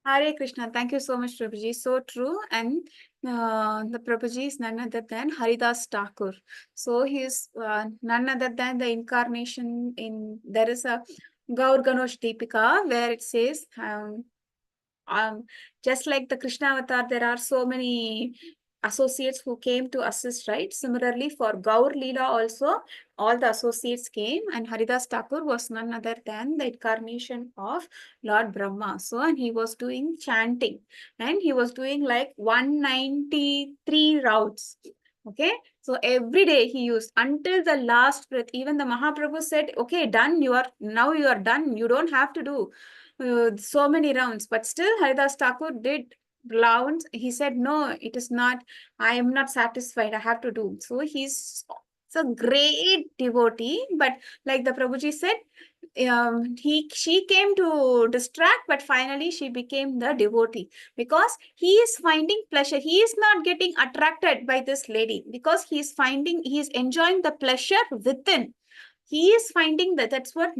[SPEAKER 1] Hare Krishna. Thank you so much, Prabhuji. So true. And the Prabhuji is none other than Haridas Thakur. So he is none other than the incarnation in, there is a Gaur Ganosh Deepika where it says, just like the Krishna avatar, there are so many associates who came to assist, right? Similarly, for Gaur Leela also, all the associates came, and Haridas Thakur was none other than the incarnation of Lord Brahma. So, and he was doing chanting, and he was doing like 193 rounds. Okay, so every day he used until the last breath. Even the Mahaprabhu said, okay, done, you are done, you don't have to do so many rounds. But still Haridas Thakur did rounds. He said, no, it is not, I am not satisfied, I have to do. So he's a great devotee. But like the Prabhuji said, she came to distract, but finally she became the devotee, because he is finding pleasure. He is not getting attracted by this lady, because he is enjoying the pleasure within. He is finding that's what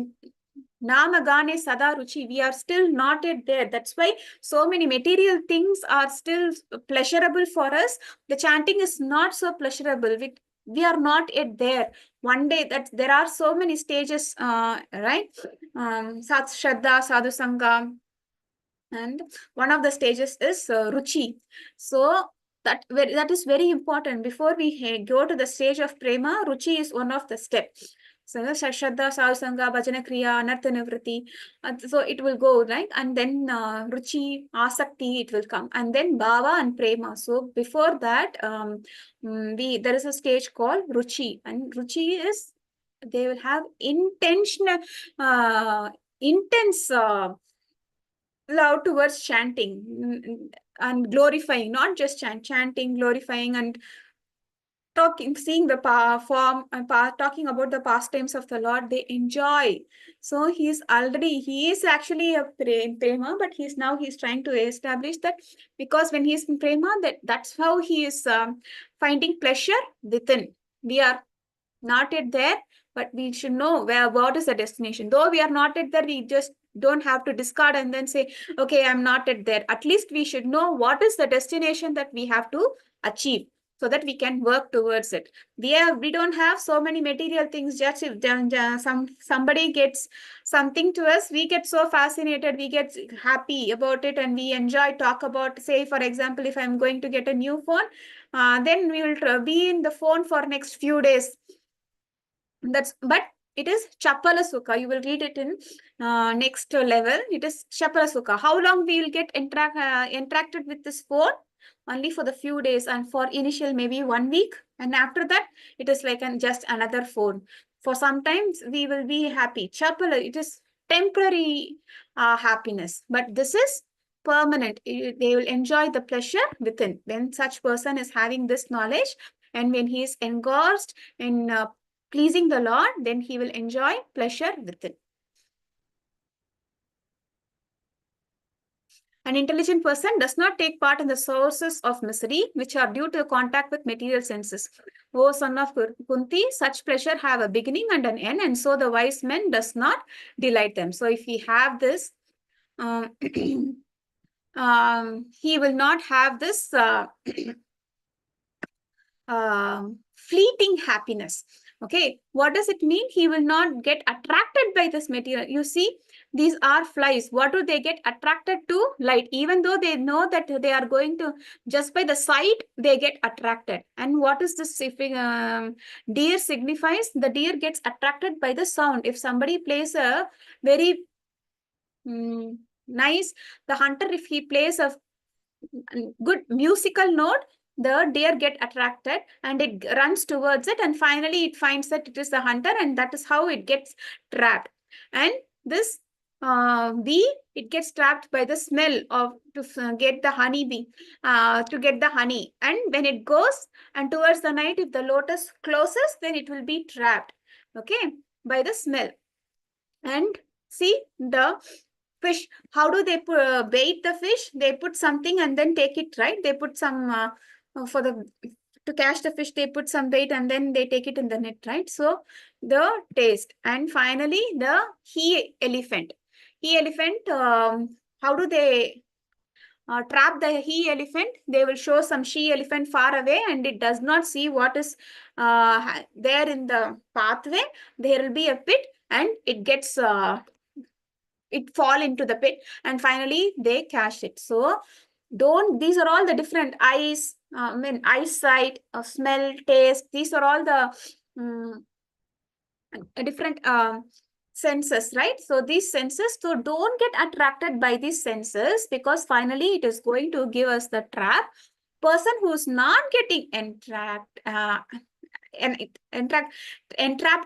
[SPEAKER 1] Namagane Sada Ruchi. We are still not yet there. That's why so many material things are still pleasurable for us. The chanting is not so pleasurable. we are not yet there. One day, that there are so many stages, right? Sat Shraddha, Sadhu Sangha, and one of the stages is Ruchi. So that is very important. Before we go to the stage of Prema, Ruchi is one of the steps. So Shraddha, Sadhusanga, Bhajana Kriya, Anartha Nivriti. So it will go, right? And then Ruchi, Asakti, it will come. And then Bhava and Prema. So before that, there is a stage called Ruchi. And Ruchi is, they will have intentional, intense love towards chanting and glorifying, not just chanting, glorifying, and talking, seeing the form and talking about the pastimes of the Lord. They enjoy. So he is actually a prema, but he's trying to establish that, because when he's in prema, that's how he is finding pleasure within. We are not yet there, but we should know what is the destination. Though we are not yet there, we just don't have to discard and then say, okay, I'm not yet there. At least we should know what is the destination that we have to achieve, so that we can work towards it. We don't have so many material things. Just if somebody gets something to us, we get so fascinated, we get happy about it, and we enjoy, talk about, say for example, if I'm going to get a new phone, then we will be in the phone for next few days. But it is Chapala Sukha. You will read it in next level. It is Chapala Sukha. How long we will get interacted with this phone? Only for the few days, and for initial maybe 1 week. And after that, it is like just another phone. For sometimes we will be happy. Chapala, it is temporary happiness. But this is permanent. They will enjoy the pleasure within. When such person is having this knowledge, and when he is engrossed in pleasing the Lord, then he will enjoy pleasure within. An intelligent person does not take part in the sources of misery, which are due to contact with material senses. O son of Kunti, such pleasure have a beginning and an end, and so the wise man does not delight them. So if we have this, he will not have this fleeting happiness. Okay, what does it mean? He will not get attracted by this material. You see, these are flies. What do they get attracted to? Light. Even though they know that they are going to, just by the sight, they get attracted. And what is this? If deer signifies, the deer gets attracted by the sound. If somebody plays a very nice, the hunter, if he plays a good musical note, the deer get attracted and it runs towards it, and finally it finds that it is the hunter, and that is how it gets trapped. And this bee, it gets trapped by the smell of to get the honey bee, to get the honey. And when it goes, and towards the night, if the lotus closes, then it will be trapped, okay, by the smell. And see the fish, how do they bait the fish? They put something and then take it, right? They put some to catch the fish, they put some bait and then they take it in the net, right? So the taste. And finally the he elephant. How do they trap the he elephant? They will show some she elephant far away, and it does not see what is there in the pathway. There will be a pit, and it gets it fall into the pit, and finally they catch it. So these are all the different eyes, eyesight, smell, taste. These are all the different senses, right? So these senses, so don't get attracted by these senses, because finally it is going to give us the trap. Person who's not getting entrapped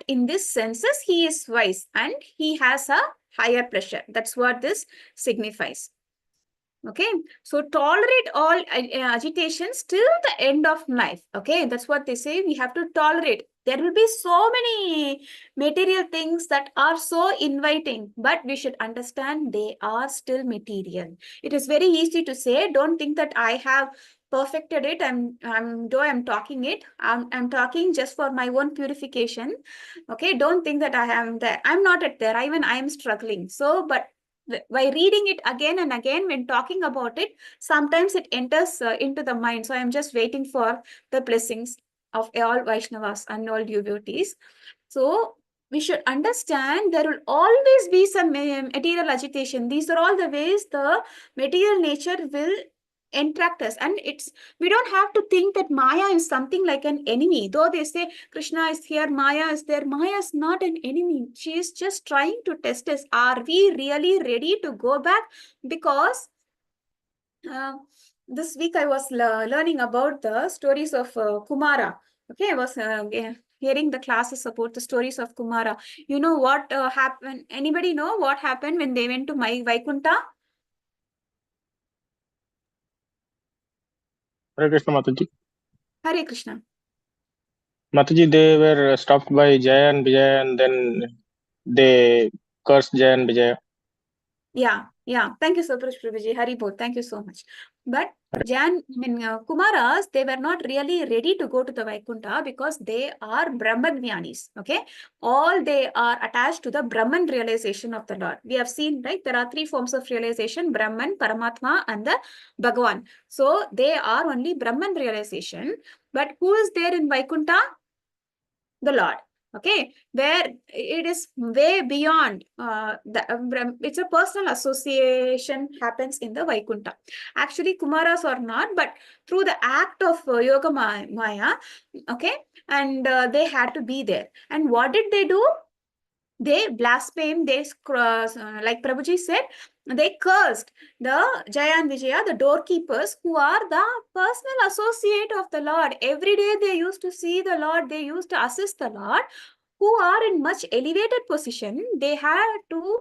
[SPEAKER 1] in these senses, he is wise and he has a higher pleasure. That's what this signifies. Okay, so tolerate all agitations till the end of life. Okay, that's what they say. We have to tolerate. There will be so many material things that are so inviting, but we should understand they are still material. It is very easy to say. Don't think that I have perfected it. Though I'm talking it, I'm talking just for my own purification. Okay, don't think that I am there. I'm not at there. Even I am struggling. So, but by reading it again and again, when talking about it, sometimes it enters into the mind. So I'm just waiting for the blessings of all Vaishnavas and all devotees. So we should understand there will always be some material agitation. These are all the ways the material nature will interact us, and we don't have to think that Maya is something like an enemy. Though they say Krishna is here, Maya is there, Maya is not an enemy. She is just trying to test us. Are we really ready to go back? Because this week I was learning about the stories of Kumara. Okay, I was hearing the classes about the stories of Kumara. You know what happened? Anybody know what happened when they went to Vaikunta?
[SPEAKER 3] Hare Krishna, Mataji.
[SPEAKER 1] Hare Krishna.
[SPEAKER 3] Mataji, they were stopped by Jaya and Vijaya, and then they cursed Jaya and Vijaya.
[SPEAKER 1] Yeah. Thank you so much, Prabhuji. Haribol, thank you so much. But Kumaras, they were not really ready to go to the Vaikunta because they are Brahman Jnanis. Okay, all they are attached to the Brahman realization of the Lord. We have seen, right? There are 3 forms of realization: Brahman, Paramatma, and the Bhagavan. So they are only Brahman realization. But who is there in Vaikunta? The Lord. Okay, where it is way beyond it's a personal association happens in the Vaikunta. Actually, Kumaras or not, but through the act of Yoga Maya, okay, and they had to be there. And what did they do? They blasphemed, like Prabhuji said, they cursed the Jaya and Vijaya, the doorkeepers, who are the personal associate of the Lord. Every day they used to see the Lord, they used to assist the Lord, who are in much elevated position. They had to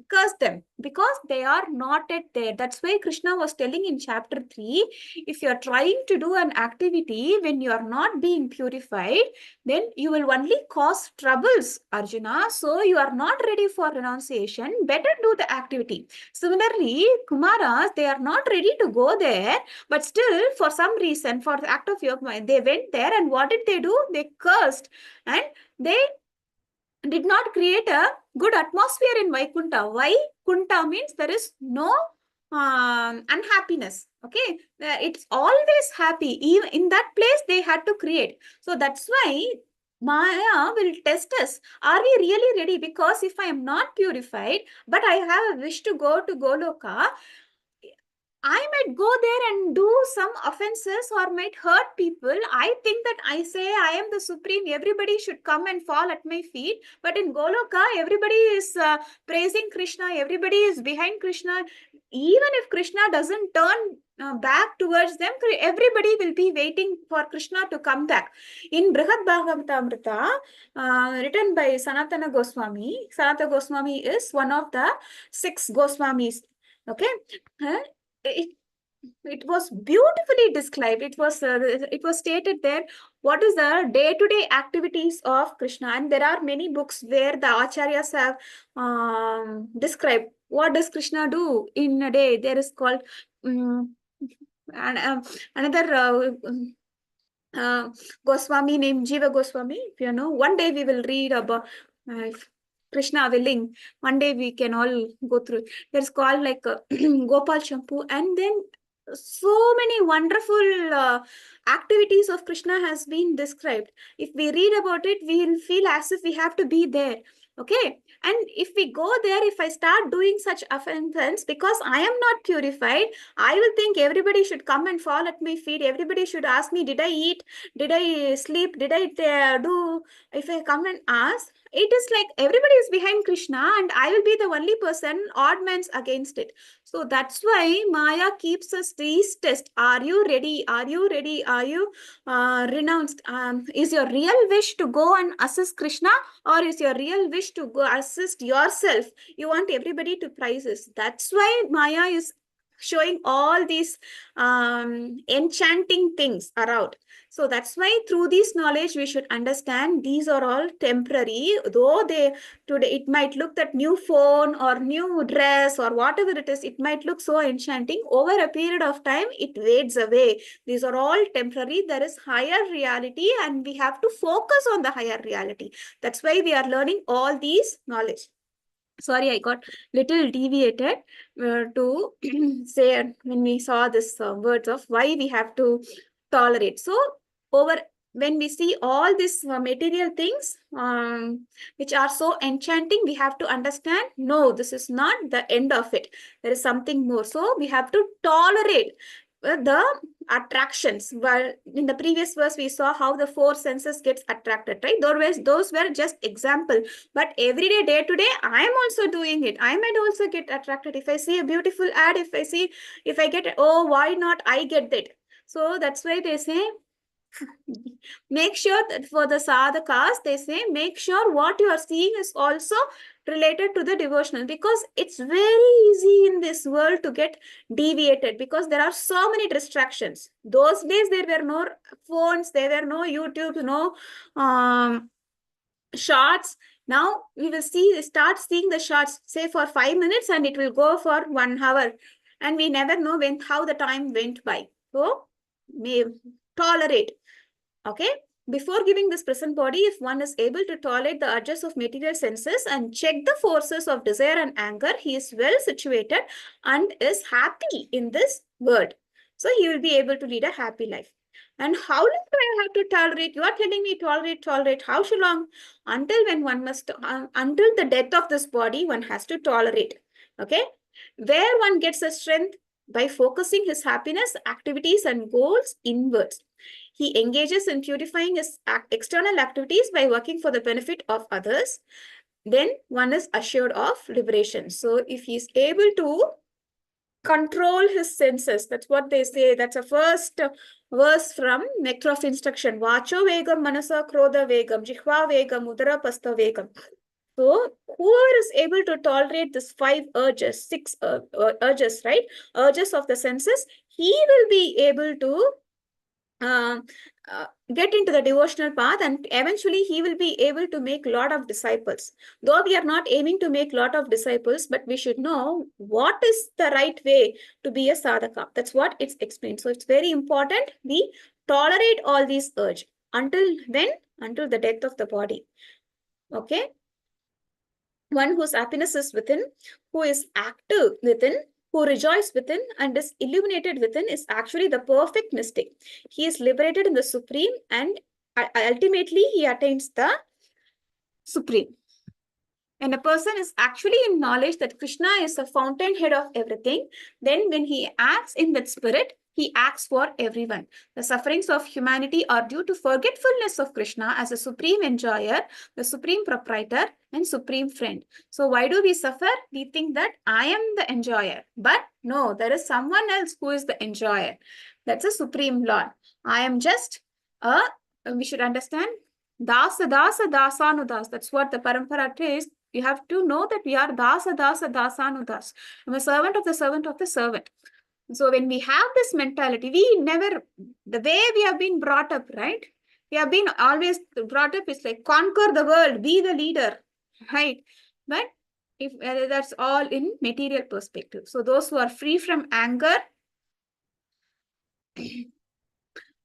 [SPEAKER 1] curse them because they are not yet there. That's why Krishna was telling in chapter 3, if you are trying to do an activity when you are not being purified, then you will only cause troubles, Arjuna. So you are not ready for renunciation. Better do the activity. Similarly, Kumaras, they are not ready to go there, but still, for some reason, for the act of yoga, they went there, and what did they do? They cursed, and they did not create a good atmosphere in Vaikunta. Why? Kunta means there is no unhappiness. Okay, it's always happy. Even in that place, they had to create. So that's why Maya will test us. Are we really ready? Because if I am not purified, but I have a wish to go to Goloka, I might go there and do some offenses or might hurt people. I think that I say I am the supreme. Everybody should come and fall at my feet. But in Goloka, everybody is praising Krishna. Everybody is behind Krishna. Even if Krishna doesn't turn back towards them, everybody will be waiting for Krishna to come back. In Brihad Bhagavatamrita, written by Sanatana Goswami, Sanatana Goswami is one of the 6 Goswamis. Okay. It was beautifully described. It was stated there what is the day-to-day activities of Krishna, and there are many books where the acharyas have described what does Krishna do in a day. There is called another Goswami named Jiva Goswami. If you know, one day we will read about Krishna willing. One day we can all go through. There's called like Gopal Champu, and then so many wonderful activities of Krishna has been described. If we read about it, we will feel as if we have to be there. Okay, and if we go there, if I start doing such offenses, because I am not purified, I will think everybody should come and fall at my feet. Everybody should ask me, did I eat? Did I sleep? Did I do? If I come and ask, it is like everybody is behind Krishna and I will be the only person, odd man's against it. So that's why Maya keeps us these tests. Are you ready? Are you ready? Are you renounced? Is your real wish to go and assist Krishna, or is your real wish to go assist yourself? You want everybody to praise us. That's why Maya is showing all these enchanting things around. So that's why through this knowledge we should understand these are all temporary. Though today it might look that new phone or new dress or whatever it is, it might look so enchanting. Over a period of time it fades away. These are all temporary. There is higher reality and we have to focus on the higher reality. That's why we are learning all these knowledge. Sorry, I got little deviated to say when we saw this words of why we have to tolerate. So when we see all these material things which are so enchanting, we have to understand, no, this is not the end of it. There is something more. So we have to tolerate the attractions. Well, in the previous verse, we saw how the four senses gets attracted, right? Those were just example. But every day, day to day, I am also doing it. I might also get attracted. If I see a beautiful ad, if I get, oh, why not I get that? So that's why they say, make sure that for the sadhakas, they say, make sure what you are seeing is also related to the devotional, because it's very easy in this world to get deviated, because there are so many distractions. Those days there were no phones, there were no YouTube, no shorts. Now we will start seeing the shorts, say for 5 minutes, and it will go for 1 hour, and we never know how the time went by. So may tolerate. Okay, before giving this present body, if one is able to tolerate the urges of material senses and check the forces of desire and anger, he is well situated and is happy in this world. So he will be able to lead a happy life. And how long do I have to tolerate? You are telling me tolerate. How long? Until the death of this body, one has to tolerate. Okay, where one gets a strength by focusing his happiness, activities, and goals inwards. He engages in purifying his external activities by working for the benefit of others. Then one is assured of liberation. So if he is able to control his senses, that's what they say. That's a first verse from Nectar of Instruction. Vacho vegam, manasa krodha vegam, jihva vegam, udara pastha vegam. So whoever is able to tolerate this 5 urges, 6 urges, right? Urges of the senses, he will be able to get into the devotional path, and eventually he will be able to make a lot of disciples. Though we are not aiming to make a lot of disciples, but we should know what is the right way to be a sadhaka. That's what it's explained. So it's very important we tolerate all these urges. Until when? Until the death of the body. Okay. One whose happiness is within, who is active within, who rejoices within and is illuminated within, is actually the perfect mystic. He is liberated in the Supreme, and ultimately he attains the Supreme. When a person is actually in knowledge that Krishna is the fountainhead of everything, then when he acts in that spirit, he acts for everyone. The sufferings of humanity are due to forgetfulness of Krishna as a supreme enjoyer, the supreme proprietor, and supreme friend. So why do we suffer? We think that I am the enjoyer. But no, there is someone else who is the enjoyer. That's a supreme Lord. I am just we should understand, dasa, dasanudas. That's what the parampara is. You have to know that we are dasa, dasanudas. I'm a servant of the servant of the servant. So when we have this mentality, the way we have been brought up, right? We have been always brought up is like, conquer the world, be the leader, right? But if that's all in material perspective. So those who are free from anger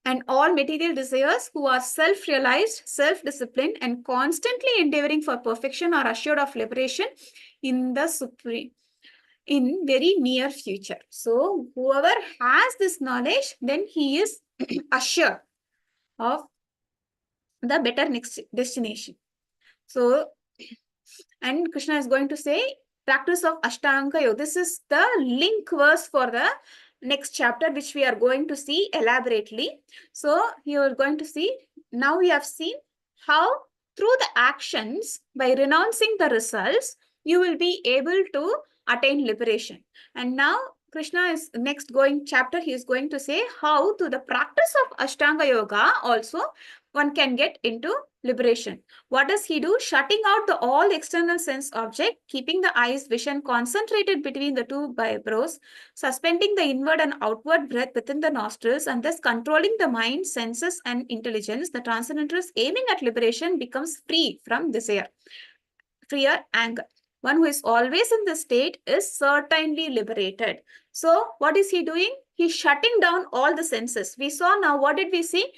[SPEAKER 1] and all material desires, who are self-realized, self-disciplined, and constantly endeavoring for perfection, are assured of liberation in the supreme, in very near future. So whoever has this knowledge, then he is assured of the better next destination. So, and Krishna is going to say, practice of Ashtanga Yoga. This is the link verse for the next chapter, which we are going to see elaborately. So you are going to see, now we have seen how through the actions, by renouncing the results, you will be able to attain liberation. And now Krishna is next going chapter, he is going to say how to the practice of Ashtanga Yoga also one can get into liberation. What does he do? Shutting out the all external sense object, keeping the eyes vision concentrated between the two eyebrows, suspending the inward and outward breath within the nostrils, and thus controlling the mind, senses, and intelligence. The transcendentalist aiming at liberation becomes free from desire, fear, anger. One who is always in this state is certainly liberated. So what is he doing? He's shutting down all the senses. We saw now, what did we see?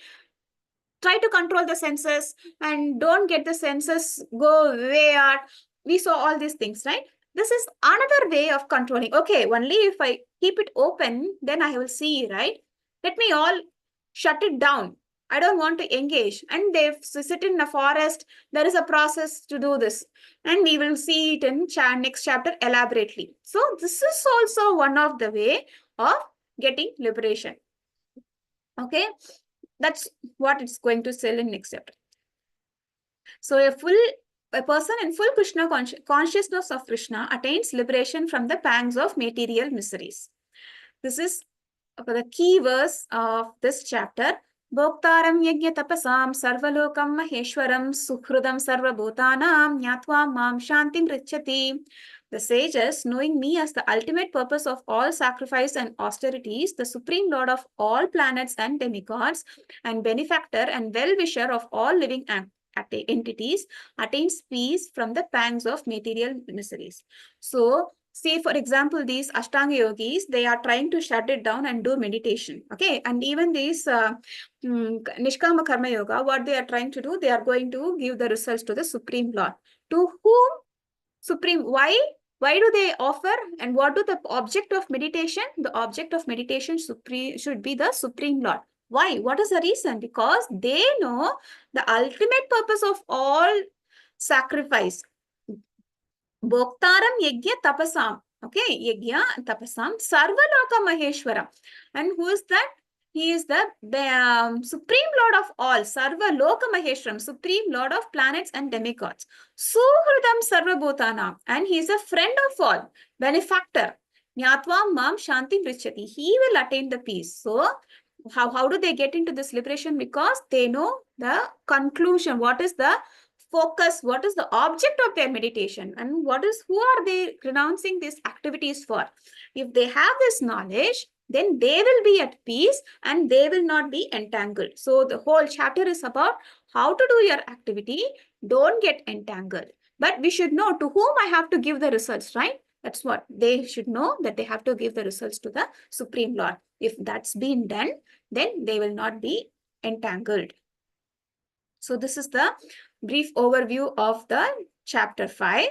[SPEAKER 1] Try to control the senses and don't get the senses go way out. We saw all these things, right? This is another way of controlling. Okay, only if I keep it open, then I will see, right? Let me all shut it down. I don't want to engage. And they sit in a forest. There is a process to do this. And we will see it in next chapter elaborately. So this is also one of the way of getting liberation. Okay, that's what it's going to sell in next chapter. So a person in full Krishna consciousness of Krishna attains liberation from the pangs of material miseries. This is the key verse of this chapter. Bhoktaram yajna tapasam sarvalokam maheshwaram sukhrudam sarvabhutanam nyatva mam shantim richati. The sages, knowing me as the ultimate purpose of all sacrifice and austerities, the supreme lord of all planets and demigods, and benefactor and well-wisher of all living entities, attains peace from the pangs of material miseries. So, say for example, these Ashtanga yogis, they are trying to shut it down and do meditation. Okay, and even these Nishkama Karma Yoga, what they are trying to do, they are going to give the results to the Supreme Lord. To whom Supreme? Why do they offer, and what do the object of meditation? The object of meditation should be the Supreme Lord. Why? What is the reason? Because they know the ultimate purpose of all sacrifice. Bhoktaram yajna tapasam. Okay, yajna tapasam sarvaloka maheshwaram. And who is that? He is the supreme lord of all, sarva loka maheshwaram, supreme lord of planets and demigods. Suhridam sarvabhutanam, and he is a friend of all, benefactor. Nyatva mam shanti vrichyati. He will attain the peace. So, how do they get into this liberation? Because they know the conclusion. What is the focus? What is the object of their meditation? And who are they renouncing these activities for? If they have this knowledge, then they will be at peace and they will not be entangled. So the whole chapter is about how to do your activity. Don't get entangled. But we should know to whom I have to give the results, right? That's what they should know, that they have to give the results to the Supreme Lord. If that's been done, then they will not be entangled. So this is the brief overview of the chapter 5.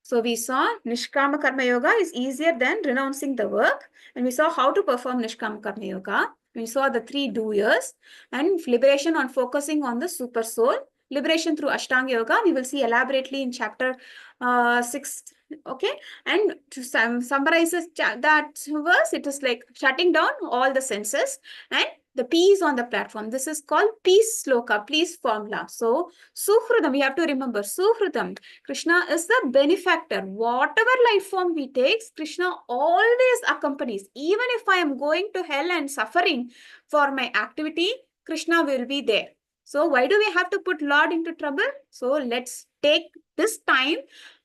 [SPEAKER 1] So we saw Nishkama Karma Yoga is easier than renouncing the work. And we saw how to perform Nishkama Karma Yoga. We saw the 3 doers and liberation on focusing on the super soul. Liberation through Ashtanga Yoga, we will see elaborately in chapter 6. Okay, and to summarize that verse, it is like shutting down all the senses and the peace on the platform. This is called peace sloka, peace formula. So, Suhridam, we have to remember, Suhridam, Krishna is the benefactor. Whatever life form we take, Krishna always accompanies. Even if I am going to hell and suffering for my activity, Krishna will be there. So, why do we have to put Lord into trouble? So, let's take this time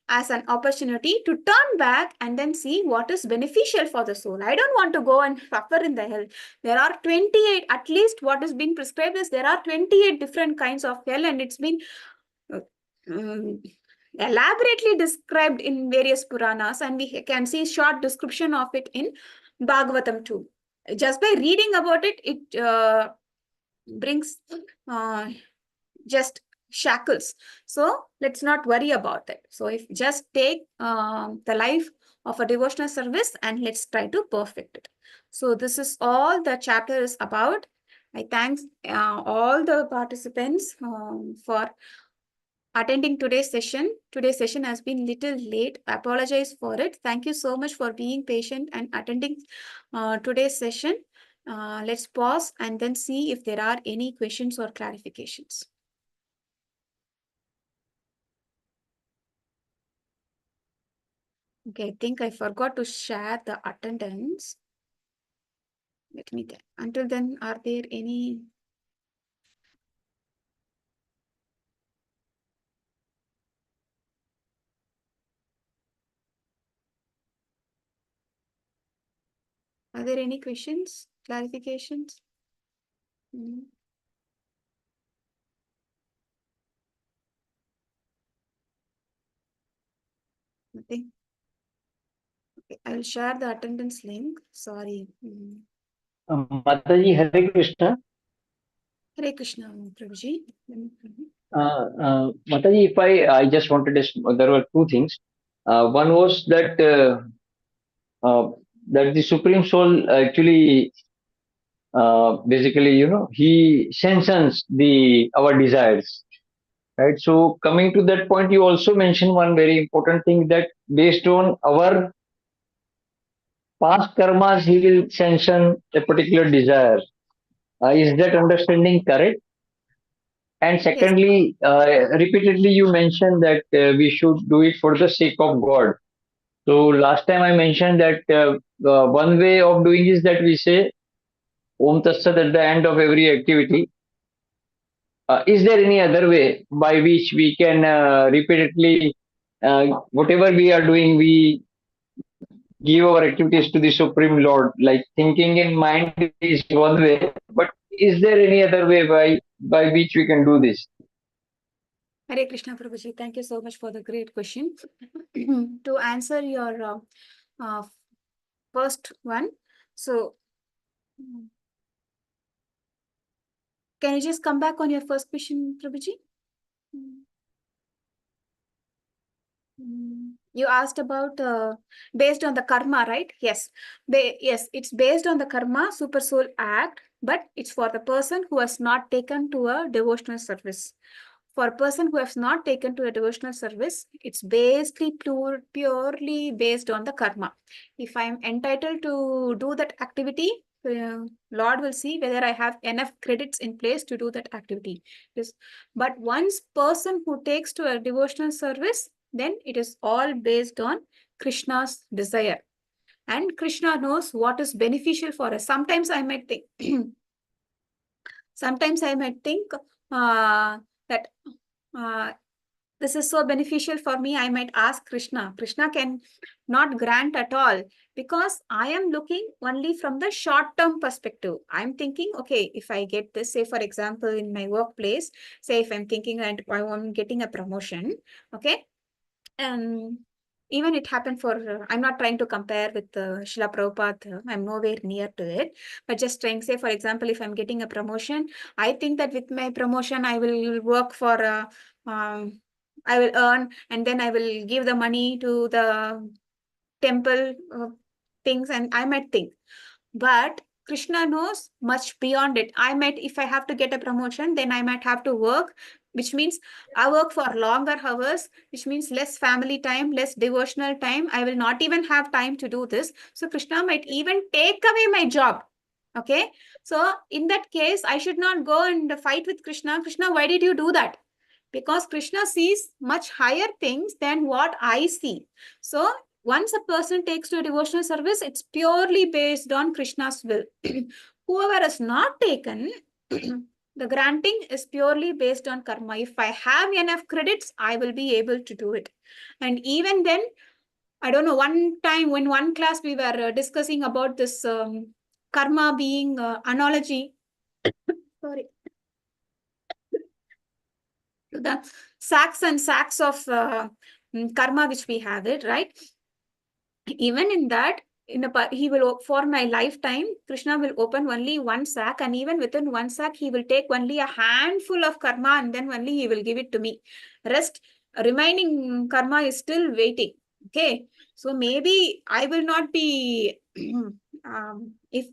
[SPEAKER 1] as an opportunity to turn back and then see what is beneficial for the soul. I don't want to go and suffer in the hell. There are 28, at least what is being prescribed is there are 28 different kinds of hell, and it's been elaborately described in various Puranas, and we can see short description of it in Bhagavatam too. Just by reading about it, it brings just shackles. So let's not worry about it. So if just take the life of a devotional service and let's try to perfect it. So this is all the chapter is about. I thank all the participants for attending today's session. Today's session has been little late. I apologize for it. Thank you so much for being patient and attending today's session. Let's pause and then see if there are any questions or clarifications. Okay, I think I forgot to share the attendance. Let me get. Until then, are there any? Are there any questions, clarifications? Nothing. Okay, I'll share the attendance link. Sorry.
[SPEAKER 2] Mataji, Hare Krishna.
[SPEAKER 1] Hare Krishna, Prabhuji.
[SPEAKER 2] Mataji, if I just wanted to, there were 2 things. One was that the Supreme Soul actually basically, he sanctions our desires. Right. So coming to that point, you also mentioned one very important thing, that based on our past karmas, he will sanction a particular desire. Is that understanding correct? And
[SPEAKER 1] Yes,
[SPEAKER 2] secondly, repeatedly you mentioned that we should do it for the sake of God. So last time I mentioned that one way of doing is that we say Om Tat Sat at the end of every activity. Is there any other way by which we can repeatedly, whatever we are doing, we give our activities to the Supreme Lord? Like thinking in mind is one way, but is there any other way by which we can do this?
[SPEAKER 1] Hare Krishna Prabhuji, thank you so much for the great question. To answer your uh, first one, so can you just come back on your first question, Prabhuji? You asked about based on the karma, right? Yes. Yes, it's based on the karma, super soul act, but it's for the person who has not taken to a devotional service. For a person who has not taken to a devotional service, it's basically purely based on the karma. If I'm entitled to do that activity, Lord will see whether I have enough credits in place to do that activity. Yes. But once person who takes to a devotional service, then it is all based on Krishna's desire. And Krishna knows what is beneficial for us. Sometimes I might think, that this is so beneficial for me. I might ask Krishna. Krishna can not grant at all, because I am looking only from the short-term perspective. I'm thinking, okay, if I get this, say for example, in my workplace, say if I'm thinking and I'm getting a promotion, okay, and even it happened for, I'm not trying to compare with Srila Prabhupada, I'm nowhere near to it, but just trying, say, for example, if I'm getting a promotion, I think that with my promotion, I will work for, I will earn, and then I will give the money to the temple things, and I might think. But Krishna knows much beyond it. I might, if I have to get a promotion, then I might have to work, which means I work for longer hours, which means less family time, less devotional time. I will not even have time to do this. So Krishna might even take away my job. Okay. So in that case, I should not go and fight with Krishna. Krishna, why did you do that? Because Krishna sees much higher things than what I see. So once a person takes to a devotional service, it's purely based on Krishna's will. Whoever has not taken, the granting is purely based on karma. If I have enough credits, I will be able to do it. And even then, I don't know, one time in one class, we were discussing about this karma being analogy. Sorry. To the sacks and sacks of karma which we have it, right? Even in that, he will, for my lifetime, Krishna will open only one sack, and even within one sack, he will take only a handful of karma, and then only he will give it to me. Rest remaining karma is still waiting. Okay, so maybe I will not be if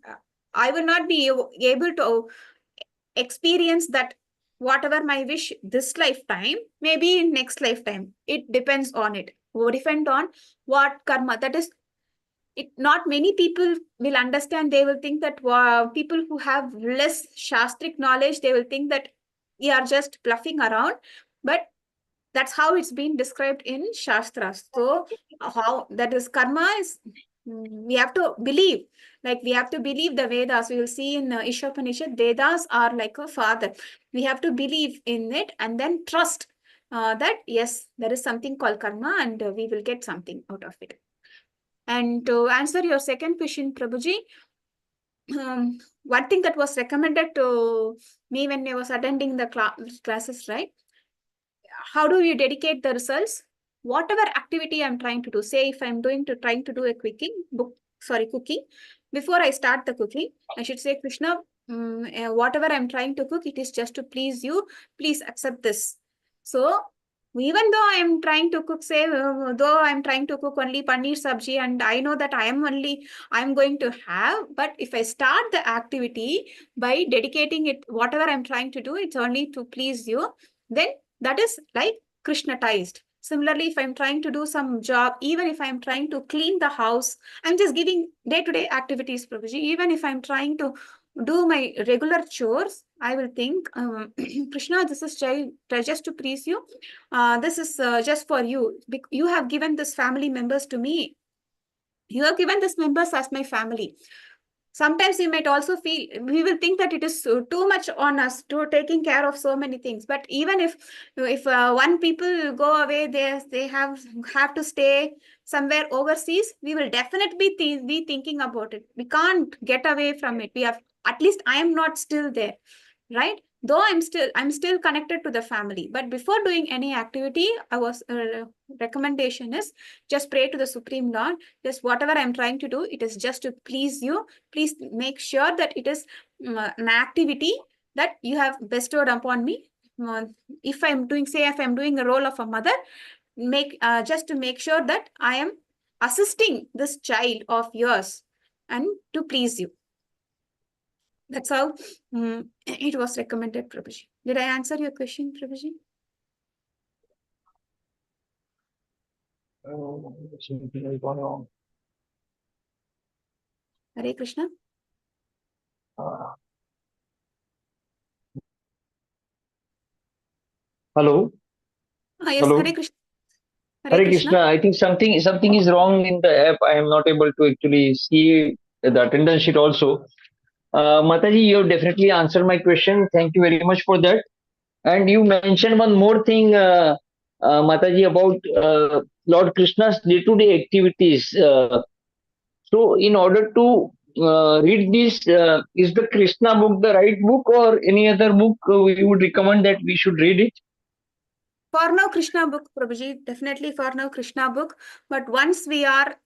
[SPEAKER 1] I will not be able to experience that whatever my wish this lifetime, maybe in next lifetime. It depends on it. Depend on what karma. That is, it. Not many people will understand. They will think that people who have less shastric knowledge, they will think that we are just bluffing around. But that's how it's been described in Shastras. So how that is karma is, we have to believe. Like we have to believe the Vedas. We will see in Ishopanishad, Vedas are like a father. We have to believe in it and then trust that yes, there is something called karma, and we will get something out of it. And to answer your second question, Prabhuji, one thing that was recommended to me when I was attending the classes, right? How do you dedicate the results? Whatever activity I'm trying to do, say if I'm trying to do a cooking, before I start the cooking, I should say, Krishna, whatever I'm trying to cook, it is just to please you. Please accept this. So Even though I am trying to cook, say, though I am trying to cook only paneer sabji, and I know that I'm going to have, but if I start the activity by dedicating it, whatever I'm trying to do, it's only to please you, then that is like Krishnatized. Similarly, if I'm trying to do some job, even if I'm trying to clean the house, I'm just giving day-to-day activities, Prabhuji. Even if I'm trying to do my regular chores, I will think, Krishna, this is just to please you. This is just for you. You have given this family members to me. You have given this members as my family. Sometimes we might also feel, we will think that it is too much on us to taking care of so many things. But even if one people go away, they have to stay somewhere overseas, we will definitely be thinking about it. We can't get away from it. We have, at least I am not still there, right? Though I'm still connected to the family. But before doing any activity, I was recommendation is just pray to the Supreme Lord. Just whatever I'm trying to do, it is just to please you. Please make sure that it is an activity that you have bestowed upon me. If I'm doing a role of a mother, just to make sure that I am assisting this child of yours and to please you. That's how it was recommended, Prabhuji. Did I answer your question, Prabhuji?
[SPEAKER 2] Something is going on.
[SPEAKER 1] Hare Krishna.
[SPEAKER 2] Hello.
[SPEAKER 1] Yes,
[SPEAKER 2] Hello.
[SPEAKER 1] Hare Krishna.
[SPEAKER 2] Hare Krishna. I think something is wrong in the app. I am not able to actually see the attendance sheet also. Mataji, you have definitely answered my question. Thank you very much for that. And you mentioned one more thing, Mataji, about Lord Krishna's day-to-day activities. So, in order to read this, is the Krishna book the right book, or any other book we would recommend that we should read it?
[SPEAKER 1] For now, Krishna book, Prabhuji, definitely for now, Krishna book. But once we have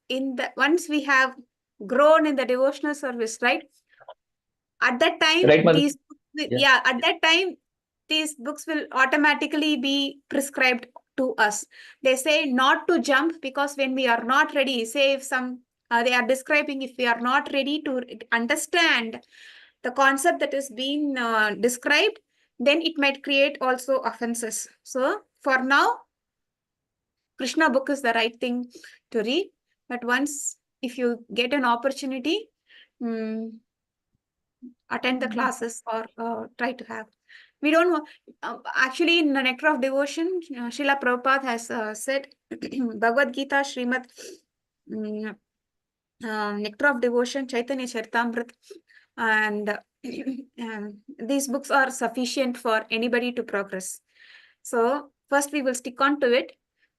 [SPEAKER 1] grown in the devotional service, right? At that time,
[SPEAKER 2] Right, Mataji? Yeah.
[SPEAKER 1] at that time, these books will automatically be prescribed to us. They say not to jump, because when we are not ready, say if they are describing, if we are not ready to understand the concept that is being described, then it might create also offenses. So for now, Krishna book is the right thing to read. But once, if you get an opportunity, attend the classes or try to have. We don't want, actually in the Nectar of Devotion, Srila Prabhupada has said, Bhagavad Gita, Srimad Nectar of Devotion, Chaitanya Charitamrita, and these books are sufficient for anybody to progress. So first we will stick on to it,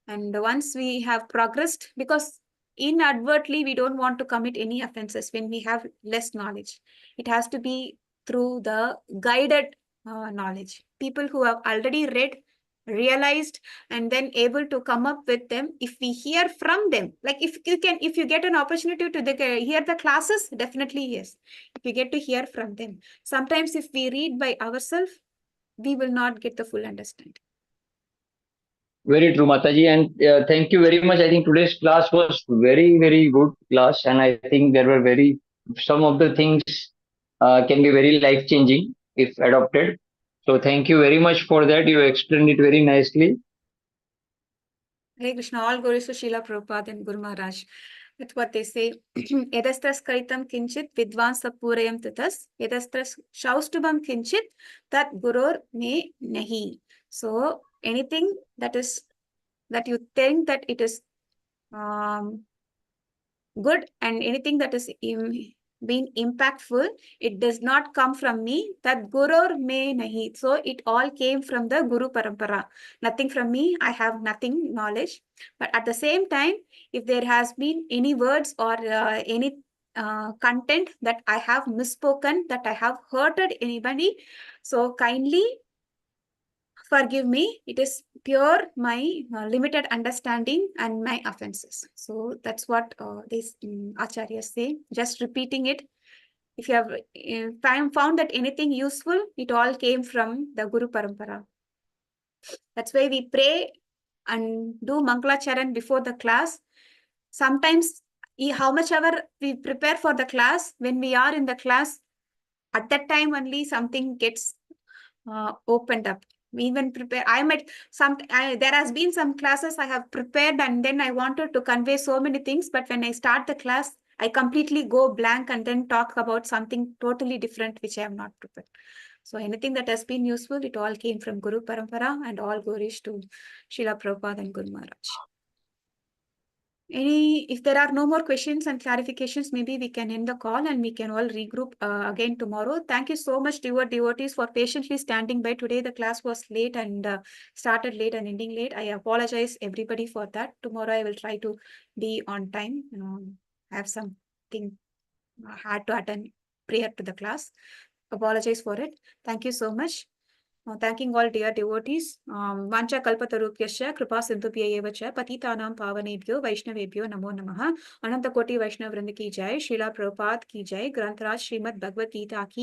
[SPEAKER 1] and once we have progressed, because inadvertently we don't want to commit any offenses when we have less knowledge. It has to be through the guided knowledge. People who have already read, realized, and then able to come up with them. If we hear from them, like if you get an opportunity to hear the classes, definitely yes. If you get to hear from them, sometimes if we read by ourselves, we will not get the full understanding.
[SPEAKER 2] Very true, Mataji, and thank you very much. I think today's class was very, very good class, and I think there were some of the things can be very life changing if adopted. So thank you very much for that. You explained it very nicely.
[SPEAKER 1] Hare Krishna, all glories to Srila Prabhupada and Guru Maharaj. That's what they say. Yadastras karitam kinchit vidvans sapurayam tatas. Yadastras shaustubam kinchit tat gurur me nahi. So anything that you think that it is good, and anything that is being impactful, it does not come from me. That gurur me nahi. So it all came from the Guru Parampara. Nothing from me. I have nothing knowledge. But at the same time, if there has been any words or any content that I have misspoken, that I have hurted anybody, so kindly forgive me. It is pure my limited understanding and my offenses. So that's what these acharyas say. Just repeating it. If you have found that anything useful, it all came from the Guru Parampara. That's why we pray and do Mangalacharan before the class. Sometimes, how much ever we prepare for the class, when we are in the class, at that time only something gets opened up. We even prepare. There has been some classes I have prepared and then I wanted to convey so many things, but when I start the class, I completely go blank and then talk about something totally different which I have not prepared. So anything that has been useful, it all came from Guru Parampara, and all glories to Srila Prabhupada and Guru Maharaj. If there are no more questions and clarifications, maybe we can end the call and we can all regroup again tomorrow. Thank you so much, devotees, for patiently standing by. Today the class was late and started late and ending late. I apologize everybody for that. Tomorrow I will try to be on time. Have something had to attend prior to the class. Apologize for it. Thank you so much. Thanking all dear devotees. Vancha kalpatarupyasya kripa sindhubhya eva cha patitanam pavanebhyo vaishnavebhyo namo namaha. Ananta Koti Vaishnav Vrinda ki jai. Srila Prabhupada ki jai. Grantaraj Srimad Bhagavad Gita ki